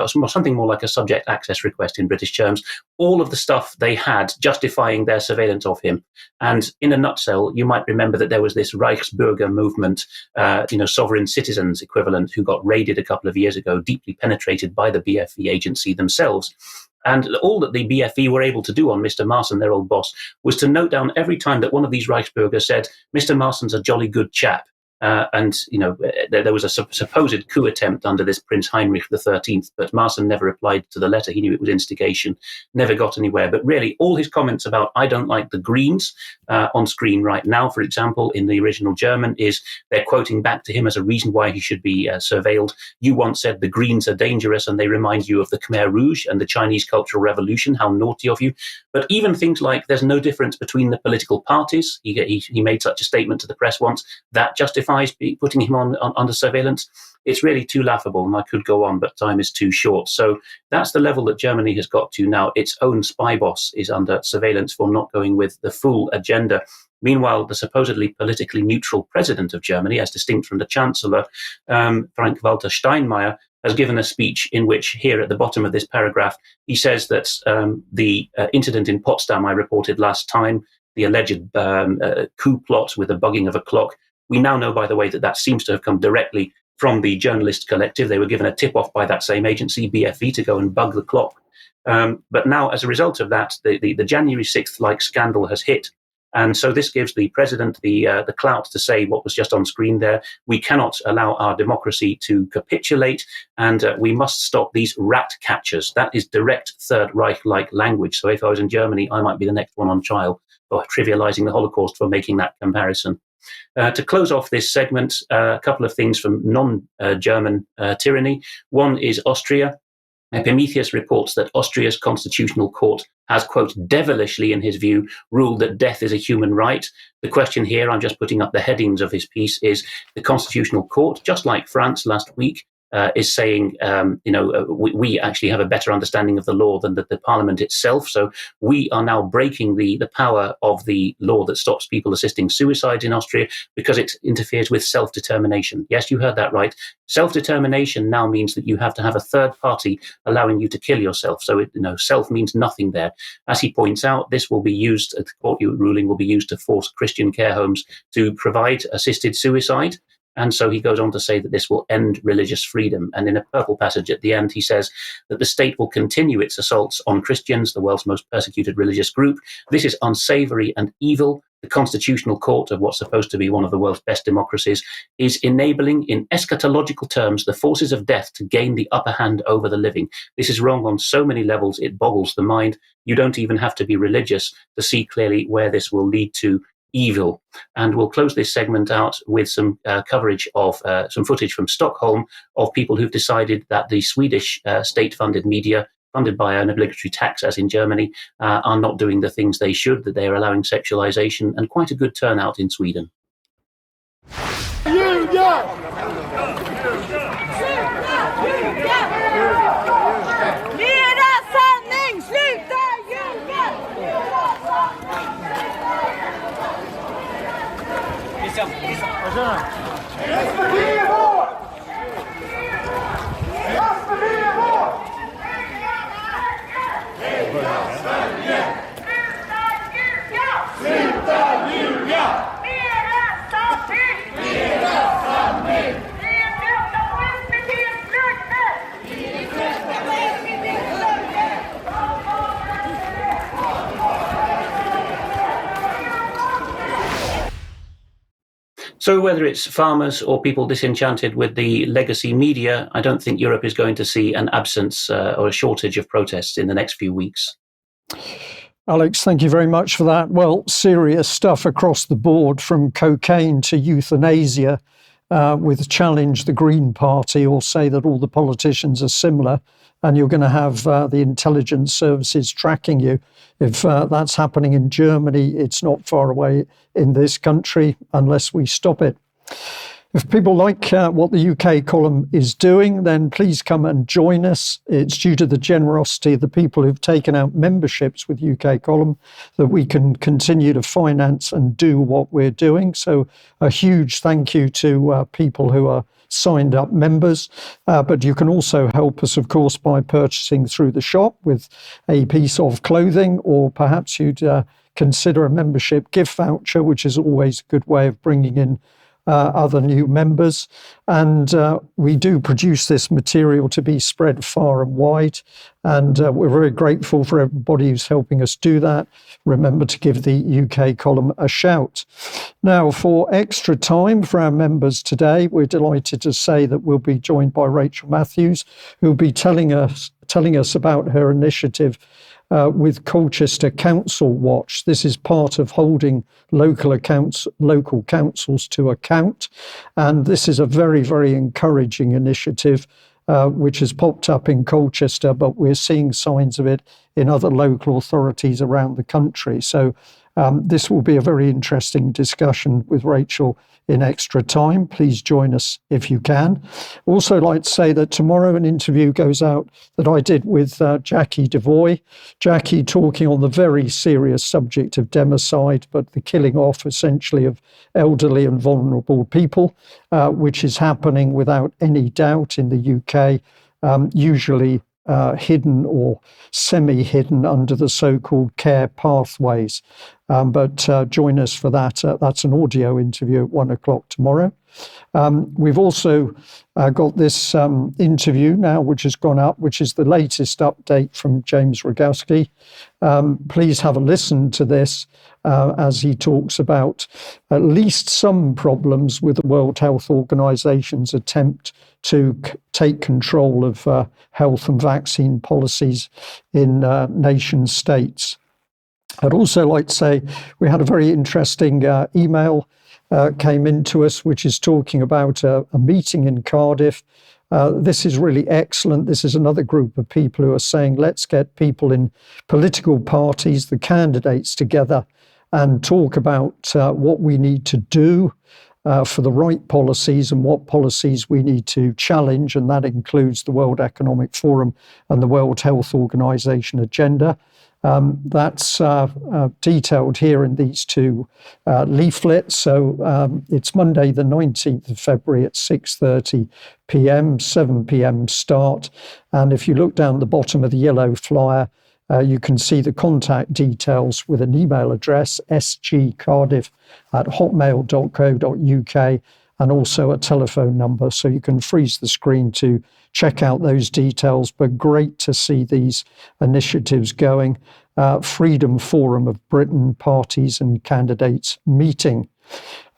[SPEAKER 2] something more like a subject access request in British terms, all of the stuff they had justifying their surveillance of him. And in a nutshell, you might remember that there was this Reichsbürger movement, sovereign citizens equivalent, who got raided a couple of years ago, deeply penetrated by the BFE agency themselves. And all that the BFE were able to do on Mr. Maassen, their old boss, was to note down every time that one of these Reichsbürger said, Mr. Maassen's a jolly good chap. There was a supposed coup attempt under this Prince Heinrich XIII, but Maassen never replied to the letter. He knew it was instigation, never got anywhere. But really, all his comments about, I don't like the Greens, on screen right now, for example, in the original German, is they're quoting back to him as a reason why he should be surveilled. You once said the Greens are dangerous and they remind you of the Khmer Rouge and the Chinese Cultural Revolution. How naughty of you. But even things like there's no difference between the political parties. He made such a statement to the press once. That justifies putting him under surveillance. It's really too laughable, and I could go on, but time is too short. So that's the level that Germany has got to now. Its own spy boss is under surveillance for not going with the full agenda. Meanwhile, the supposedly politically neutral president of Germany, as distinct from the Chancellor, Frank-Walter Steinmeier, has given a speech in which, here at the bottom of this paragraph, he says that the incident in Potsdam I reported last time, the alleged coup plot with the bugging of a clock, we now know, by the way, that seems to have come directly from the journalist collective. They were given a tip-off by that same agency, BFE, to go and bug the clock. But now, as a result of that, the January 6th-like scandal has hit. And so this gives the president the clout to say what was just on screen there. We cannot allow our democracy to capitulate, and we must stop these rat catchers. That is direct Third Reich-like language. So if I was in Germany, I might be the next one on trial for trivializing the Holocaust for making that comparison. To close off this segment, a couple of things from non-German tyranny. One is Austria. Epimetheus reports that Austria's constitutional court has, quote, devilishly, in his view, ruled that death is a human right. The question here, I'm just putting up the headings of his piece, is the constitutional court, just like France last week, is saying, we actually have a better understanding of the law than the Parliament itself. So we are now breaking the power of the law that stops people assisting suicides in Austria because it interferes with self-determination. Yes, you heard that right. Self-determination now means that you have to have a third party allowing you to kill yourself. So self means nothing there. As he points out, this will be used, the court ruling will be used to force Christian care homes to provide assisted suicide. And so he goes on to say that this will end religious freedom. And in a purple passage at the end, he says that the state will continue its assaults on Christians, the world's most persecuted religious group. This is unsavory and evil. The constitutional court of what's supposed to be one of the world's best democracies is enabling, in eschatological terms, the forces of death to gain the upper hand over the living. This is wrong on so many levels, it boggles the mind. You don't even have to be religious to see clearly where this will lead to evil. And we'll close this segment out with some coverage of some footage from Stockholm of people who've decided that the Swedish state-funded media, funded by an obligatory tax as in Germany, are not doing the things they should, that they're allowing sexualization, and quite a good turnout in Sweden. So whether it's farmers or people disenchanted with the legacy media, I don't think Europe is going to see an absence or a shortage of protests in the next few weeks.
[SPEAKER 1] Alex, thank you very much for that. Well, serious stuff across the board, from cocaine to euthanasia, with Challenge the Green Party, or say that all the politicians are similar, and you're going to have the intelligence services tracking you. If that's happening in Germany, it's not far away in this country unless we stop it. If people like what the UK column is doing, then please come and join us. It's due to the generosity of the people who've taken out memberships with UK column that we can continue to finance and do what we're doing. So a huge thank you to people who are signed up members. But you can also help us, of course, by purchasing through the shop with a piece of clothing, or perhaps you'd consider a membership gift voucher, which is always a good way of bringing in other new members. And we do produce this material to be spread far and wide. And we're very grateful for everybody who's helping us do that. Remember to give the UK column a shout. Now, for extra time for our members today, we're delighted to say that we'll be joined by Rachel Matthews, who'll be telling us about her initiative with Colchester Council Watch. This is part of holding local councils to account. And this is a very, very encouraging initiative, which has popped up in Colchester, but we're seeing signs of it in other local authorities around the country. So this will be a very interesting discussion with Rachel in extra time. Please join us if you can. Also like to say that tomorrow an interview goes out that I did with Jackie Devoy. Jackie talking on the very serious subject of democide, but the killing off essentially of elderly and vulnerable people, which is happening without any doubt in the UK, usually hidden or semi-hidden under the so-called care pathways. But join us for that. That's an audio interview at 1 o'clock tomorrow. We've also got this interview now, which has gone up, which is the latest update from James Rogowski. Please have a listen to this as he talks about at least some problems with the World Health Organization's attempt to take control of health and vaccine policies in nation states. I'd also like to say we had a very interesting email came into us, which is talking about a meeting in Cardiff. This is really excellent. This is another group of people who are saying, let's get people in political parties, the candidates together, and talk about what we need to do. for the right policies and what policies we need to challenge, and that includes the World Economic Forum and the World Health Organization agenda. That's detailed here in these two leaflets. So it's Monday, the 19th of February at 6:30 p.m., 7 p.m. start. And if you look down the bottom of the yellow flyer, you can see the contact details with an email address, sgcardiff@hotmail.co.uk, and also a telephone number. So you can freeze the screen to check out those details. But great to see these initiatives going. Freedom Forum of Britain parties and candidates meeting.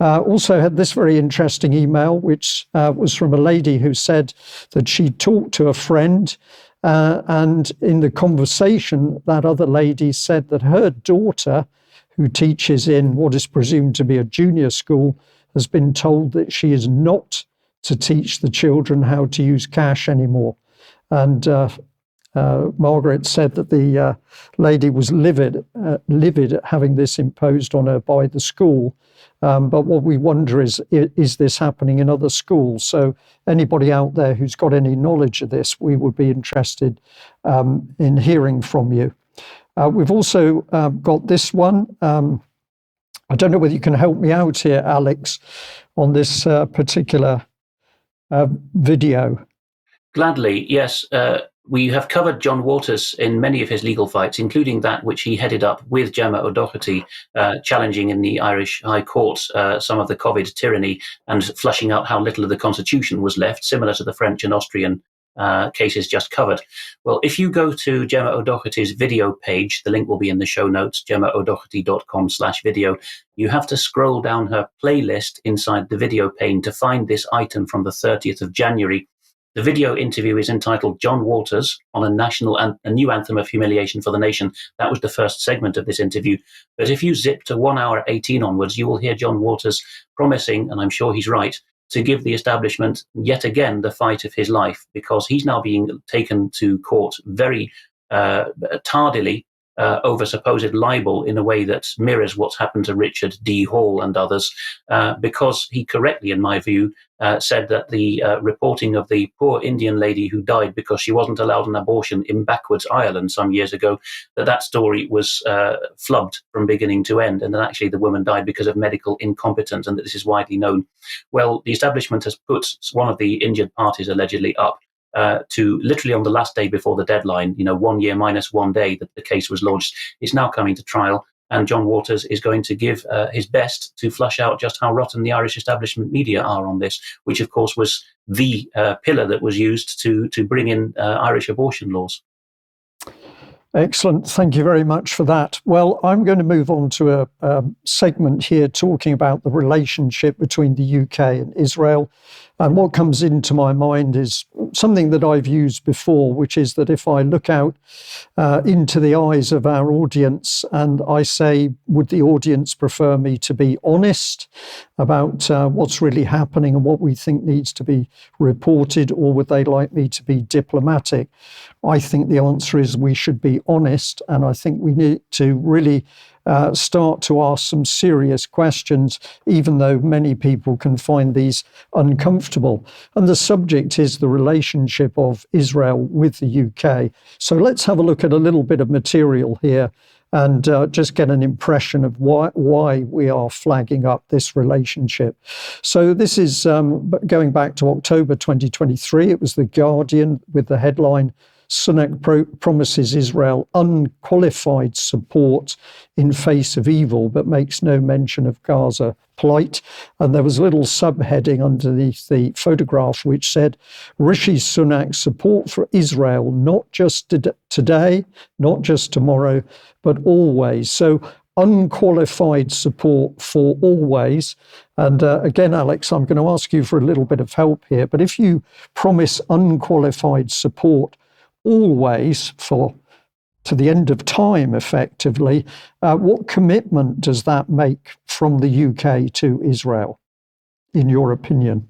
[SPEAKER 1] Also had this very interesting email, which was from a lady who said that she talked to a friend, and in the conversation, that other lady said that her daughter, who teaches in what is presumed to be a junior school, has been told that she is not to teach the children how to use cash anymore. And Margaret said that the lady was livid at having this imposed on her by the school. But what we wonder is this happening in other schools? So anybody out there who's got any knowledge of this, we would be interested in hearing from you. We've also got this one. I don't know whether you can help me out here, Alex, on this particular video.
[SPEAKER 2] Gladly, yes. We have covered John Waters in many of his legal fights, including that which he headed up with Gemma O'Doherty, challenging in the Irish High Court some of the COVID tyranny and flushing out how little of the Constitution was left, similar to the French and Austrian cases just covered. Well, if you go to Gemma O'Doherty's video page, the link will be in the show notes, gemmaodoherty.com/video, you have to scroll down her playlist inside the video pane to find this item from the 30th of January. The video interview is entitled John Waters on a new anthem of humiliation for the nation. That was the first segment of this interview. But if you zip to 1 hour 18 onwards, you will hear John Waters promising, and I'm sure he's right, to give the establishment yet again the fight of his life, because he's now being taken to court very tardily over supposed libel in a way that mirrors what's happened to Richard D. Hall and others, because he correctly, in my view, said that the reporting of the poor Indian lady who died because she wasn't allowed an abortion in backwards Ireland some years ago, that story was flubbed from beginning to end, and that actually the woman died because of medical incompetence, and that this is widely known. Well, the establishment has put one of the injured parties allegedly up to literally on the last day before the deadline, 1 year minus 1 day that the case was lodged. It's now coming to trial, and John Waters is going to give his best to flush out just how rotten the Irish establishment media are on this, which of course was the pillar that was used to bring in Irish abortion laws.
[SPEAKER 1] Excellent. Thank you very much for that. Well, I'm going to move on to a segment here talking about the relationship between the UK and Israel. And what comes into my mind is something that I've used before, which is that if I look out into the eyes of our audience and I say, would the audience prefer me to be honest about what's really happening and what we think needs to be reported, or would they like me to be diplomatic? I think the answer is we should be honest, and I think we need to really start to ask some serious questions, even though many people can find these uncomfortable. And the subject is the relationship of Israel with the UK. So let's have a look at a little bit of material here and just get an impression of why we are flagging up this relationship. So this is going back to October 2023. It was The Guardian with the headline, Sunak promises Israel unqualified support in face of evil, but makes no mention of Gaza plight. And there was a little subheading underneath the photograph which said, Rishi Sunak's support for Israel, not just today, not just tomorrow, but always. So unqualified support for always. And again, Alex, I'm going to ask you for a little bit of help here. But if you promise unqualified support always to the end of time, effectively, what commitment does that make from the UK to Israel, in your opinion?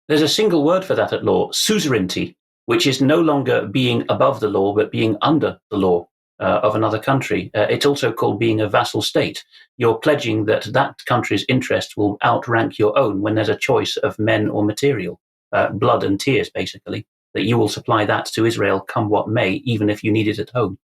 [SPEAKER 2] There's a single word for that at law, suzerainty, which is no longer being above the law, but being under the law. of another country. It's also called being a vassal state. You're pledging that that country's interest will outrank your own when there's a choice of men or material, blood and tears, basically, that you will supply that to Israel come what may, even if you need it at home.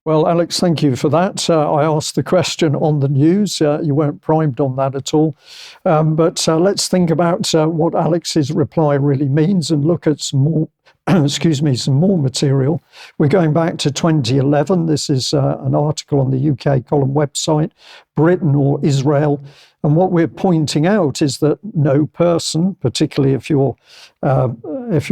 [SPEAKER 1] Well, Alex, thank you for that. I asked the question on the news. You weren't primed on that at all. But let's think about what Alex's reply really means and look at some more, some more material. We're going back to 2011. This is an article on the UK column website, Britain or Israel. And what we're pointing out is that no person, particularly if you're a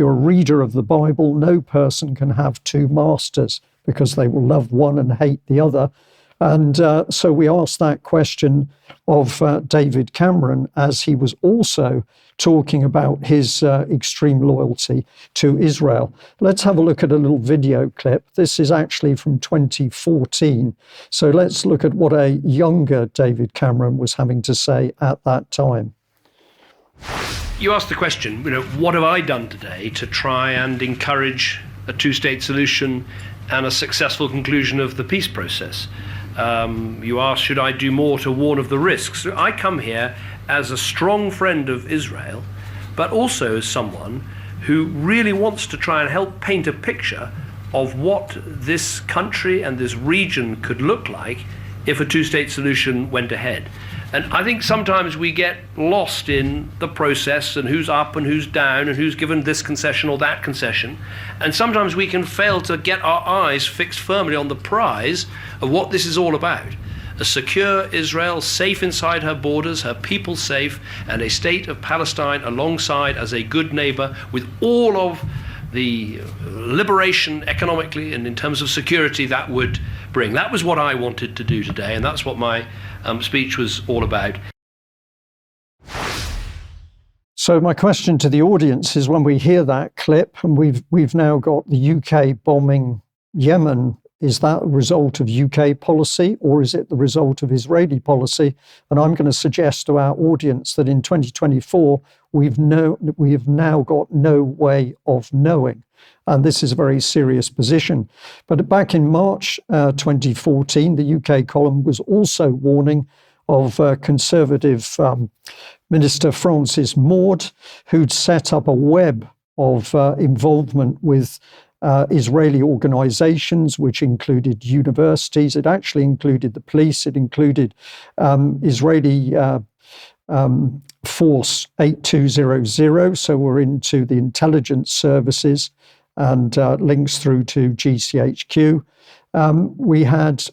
[SPEAKER 1] reader of the Bible, no person can have two masters, because they will love one and hate the other. And so we asked that question of David Cameron, as he was also talking about his extreme loyalty to Israel. Let's have a look at a little video clip. This is actually from 2014. So let's look at what a younger David Cameron was having to say at that time.
[SPEAKER 4] You asked the question, what have I done today to try and encourage a two-state solution and a successful conclusion of the peace process? You asked, should I do more to warn of the risks? I come here as a strong friend of Israel, but also as someone who really wants to try and help paint a picture of what this country and this region could look like if a two-state solution went ahead. And I think sometimes we get lost in the process and who's up and who's down and who's given this concession or that concession. And sometimes we can fail to get our eyes fixed firmly on the prize of what this is all about. A secure Israel, safe inside her borders, her people safe, and a state of Palestine alongside as a good neighbor with all of the liberation economically and in terms of security that would bring. That was what I wanted to do today, and that's what my speech was all about.
[SPEAKER 1] So my question to the audience is, when we hear that clip, and we've now got the UK bombing Yemen, is that a result of UK policy or is it the result of Israeli policy? And I'm going to suggest to our audience that in 2024, we have now got no way of knowing. And this is a very serious position. But back in March 2014, the UK column was also warning of Conservative Minister Francis Maude, who'd set up a web of involvement with Israeli organizations, which included universities. It actually included the police. It included Israeli Force 8200. So we're into the intelligence services and links through to GCHQ. We had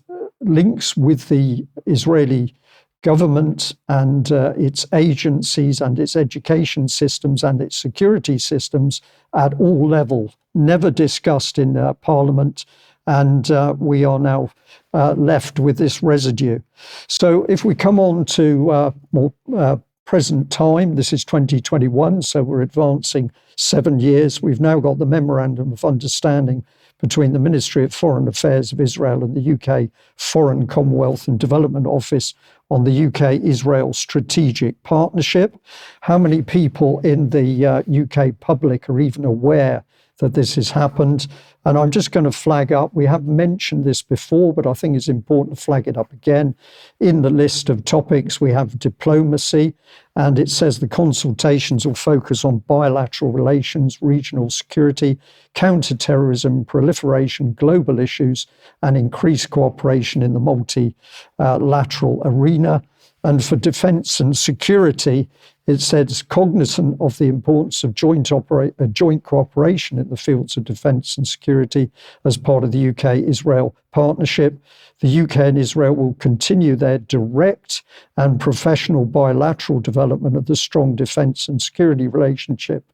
[SPEAKER 1] links with the Israeli government and its agencies and its education systems and its security systems at all levels, never discussed in Parliament, and we are now left with this residue. So if we come on to more present time, this is 2021, so we're advancing 7 years. We've now got the Memorandum of Understanding between the Ministry of Foreign Affairs of Israel and the UK Foreign, Commonwealth and Development Office on the UK-Israel Strategic Partnership. How many people in the UK public are even aware that this has happened? And I'm just going to flag up, we have mentioned this before, but I think it's important to flag it up again. In the list of topics, we have diplomacy, and it says the consultations will focus on bilateral relations, regional security, counter-terrorism, proliferation, global issues, and increased cooperation in the multilateral arena. And for defence and security, it says cognizant of the importance of joint cooperation in the fields of defence and security as part of the UK-Israel partnership. The UK and Israel will continue their direct and professional bilateral development of the strong defence and security relationship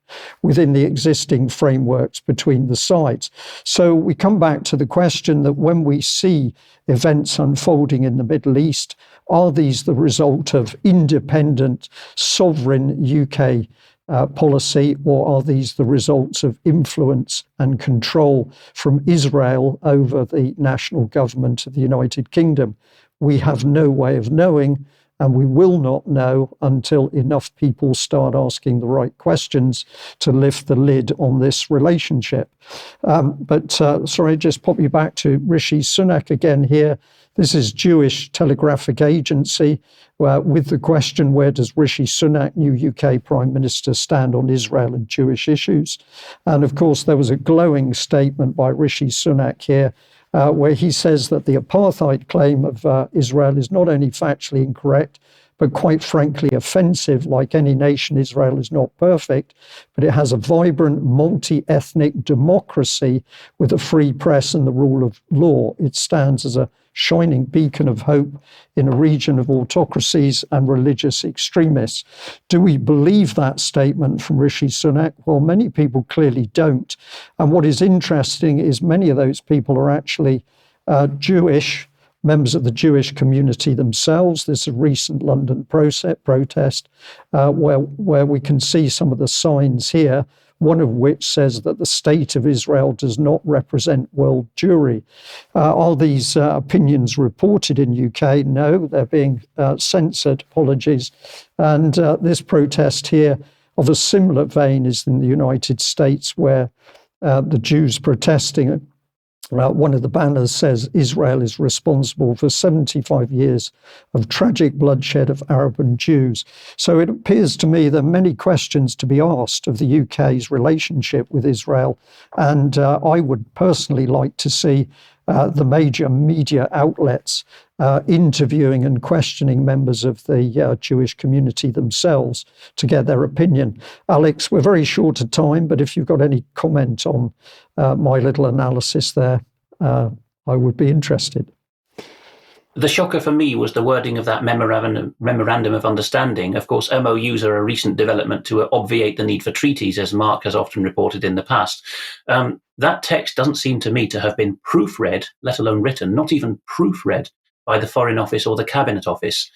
[SPEAKER 1] within the existing frameworks between the sides. So we come back to the question that when we see events unfolding in the Middle East, are these the result of independent, sovereign UK policy, or are these the results of influence and control from Israel over the national government of the United Kingdom? We have no way of knowing, and we will not know until enough people start asking the right questions to lift the lid on this relationship. Sorry, just pop you back to Rishi Sunak again here. This is Jewish Telegraphic Agency with the question, where does Rishi Sunak, new UK Prime Minister, stand on Israel and Jewish issues? And of course, there was a glowing statement by Rishi Sunak here where he says that the apartheid claim of Israel is not only factually incorrect, but quite frankly offensive. Like any nation, Israel is not perfect, but it has a vibrant multi-ethnic democracy with a free press and the rule of law. It stands as a shining beacon of hope in a region of autocracies and religious extremists. Do we believe that statement from Rishi Sunak? Well, many people clearly don't. And what is interesting is many of those people are actually Jewish, members of the Jewish community themselves. There's a recent London protest where we can see some of the signs here, one of which says that the state of Israel does not represent world Jewry. Are these opinions reported in UK? No, they're being censored. Apologies. And this protest here of a similar vein is in the United States, where the Jews protesting, one of the banners says Israel is responsible for 75 years of tragic bloodshed of Arab and Jews. So it appears to me there are many questions to be asked of the UK's relationship with Israel. And I would personally like to see the major media outlets interviewing and questioning members of the Jewish community themselves to get their opinion. Alex, we're very short of time, but if you've got any comment on my little analysis there, I would be interested.
[SPEAKER 2] The shocker for me was the wording of that memorandum of understanding. Of course, MOUs are a recent development to obviate the need for treaties, as Mark has often reported in the past. That text doesn't seem to me to have been proofread, let alone written, not even proofread by the Foreign Office or the Cabinet Office.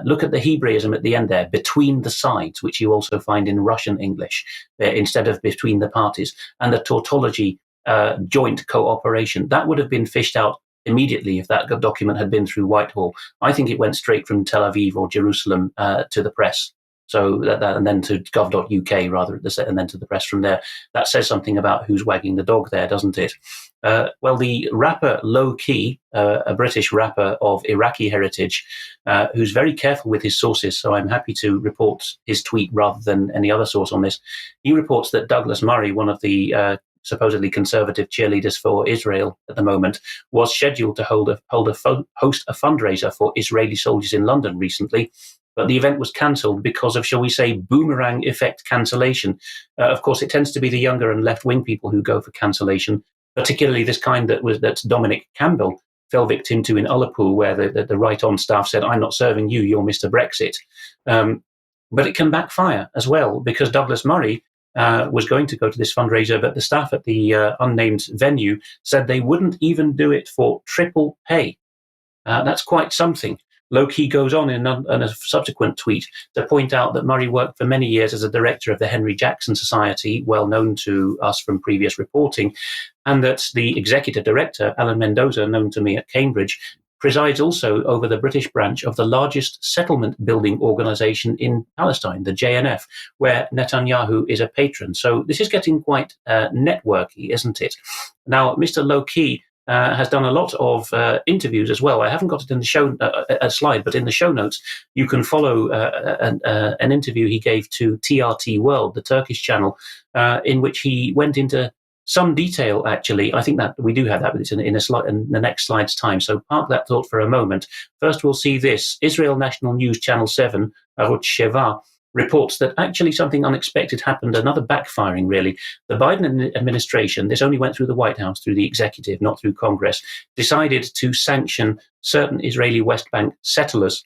[SPEAKER 2] Look at the Hebraism at the end there, between the sides, which you also find in Russian English, instead of between the parties, and the tautology, joint cooperation. That would have been fished out immediately if that document had been through Whitehall. I think it went straight from Tel Aviv or Jerusalem to the press. So and then to gov.uk rather, and then to the press from there. That says something about who's wagging the dog there, doesn't it? Well, the rapper Low Key, a British rapper of Iraqi heritage, who's very careful with his sources, so I'm happy to report his tweet rather than any other source on this. He reports that Douglas Murray, one of the supposedly conservative cheerleaders for Israel at the moment, was scheduled to host a fundraiser for Israeli soldiers in London recently. But the event was cancelled because of, shall we say, boomerang effect cancellation. Of course, it tends to be the younger and left-wing people who go for cancellation, particularly this kind that Dominic Campbell fell victim to in Ullapool, where the right-on staff said, "I'm not serving you, you're Mr. Brexit." But it can backfire as well, because Douglas Murray was going to go to this fundraiser, but the staff at the unnamed venue said they wouldn't even do it for triple pay. That's quite something. Low-key goes on in a subsequent tweet to point out that Murray worked for many years as a director of the Henry Jackson Society, well known to us from previous reporting, and that the executive director, Alan Mendoza, known to me at Cambridge, presides also over the British branch of the largest settlement building organization in Palestine, the JNF, where Netanyahu is a patron. So this is getting quite networky, isn't it? Now, Mr. Low-key has done a lot of interviews as well. I haven't got it in the show a slide, but in the show notes you can follow an interview he gave to TRT World, the Turkish channel, in which he went into some detail. Actually, I think that we do have that, but it's in a slide in the next slide's time. So park that thought for a moment. First, we'll see this. Israel National News Channel 7, Arutz Sheva, reports that actually something unexpected happened, another backfiring really. The Biden administration, this only went through the White House, through the executive, not through Congress, decided to sanction certain Israeli West Bank settlers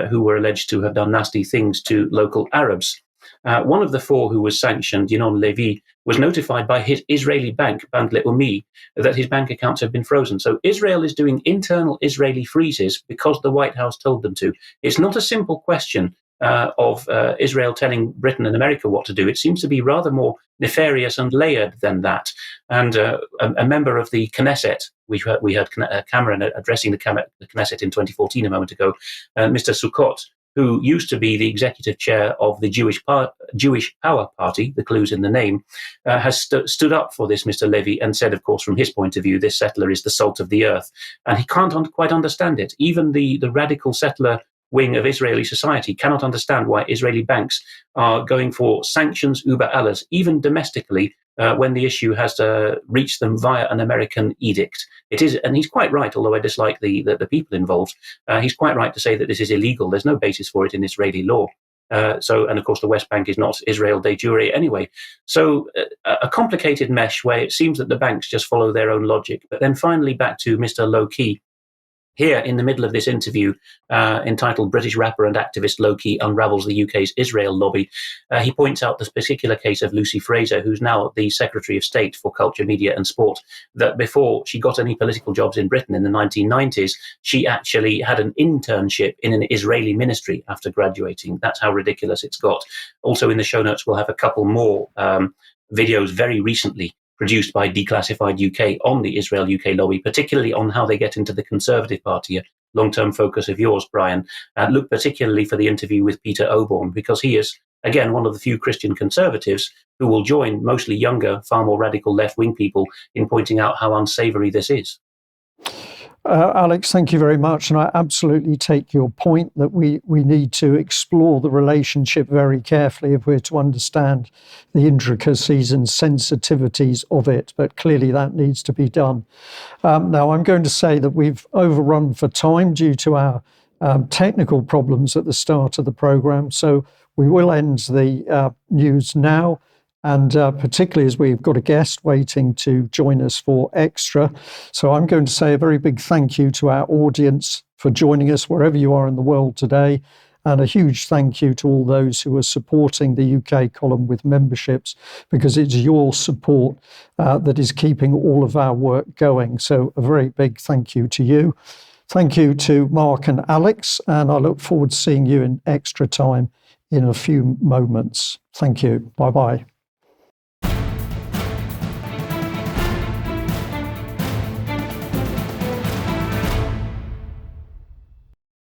[SPEAKER 2] who were alleged to have done nasty things to local Arabs. One of the four who was sanctioned, Yinon Levy, was notified by his Israeli bank, Bank Leumi, that his bank accounts have been frozen. So Israel is doing internal Israeli freezes because the White House told them to. It's not a simple question of Israel telling Britain and America what to do. It seems to be rather more nefarious and layered than that. And a member of the Knesset, we heard Cameron addressing the Knesset in 2014 a moment ago, Mr. Sukkot, who used to be the executive chair of the Jewish Power Party, the clue's in the name, has stood up for this Mr. Levy and said, of course, from his point of view, this settler is the salt of the earth. And he can't quite understand it. Even the radical settler wing of Israeli society cannot understand why Israeli banks are going for sanctions über alles, even domestically, when the issue has reached them via an American edict. It is, and he's quite right, although I dislike the people involved, he's quite right to say that this is illegal. There's no basis for it in Israeli law. And of course, the West Bank is not Israel de jure anyway. So a complicated mesh where it seems that the banks just follow their own logic. But then finally back to Mr. Low-Key. Here, in the middle of this interview, entitled British Rapper and Activist Low-Key Unravels the UK's Israel Lobby, he points out this particular case of Lucy Fraser, who's now the Secretary of State for Culture, Media and Sport, that before she got any political jobs in Britain in the 1990s, she actually had an internship in an Israeli ministry after graduating. That's how ridiculous it's got. Also in the show notes, we'll have a couple more videos very recently produced by Declassified UK on the Israel-UK lobby, particularly on how they get into the Conservative Party, a long-term focus of yours, Brian. Look particularly for the interview with Peter Oborne, because he is, again, one of the few Christian conservatives who will join mostly younger, far more radical left-wing people in pointing out how unsavoury this is.
[SPEAKER 1] Alex, thank you very much. And I absolutely take your point that we need to explore the relationship very carefully if we're to understand the intricacies and sensitivities of it. But clearly that needs to be done. Now, I'm going to say that we've overrun for time due to our technical problems at the start of the programme. So we will end the news now. And particularly as we've got a guest waiting to join us for Extra. So I'm going to say a very big thank you to our audience for joining us wherever you are in the world today. And a huge thank you to all those who are supporting the UK column with memberships, because it's your support that is keeping all of our work going. So a very big thank you to you. Thank you to Mark and Alex. And I look forward to seeing you in Extra Time in a few moments. Thank you. Bye-bye.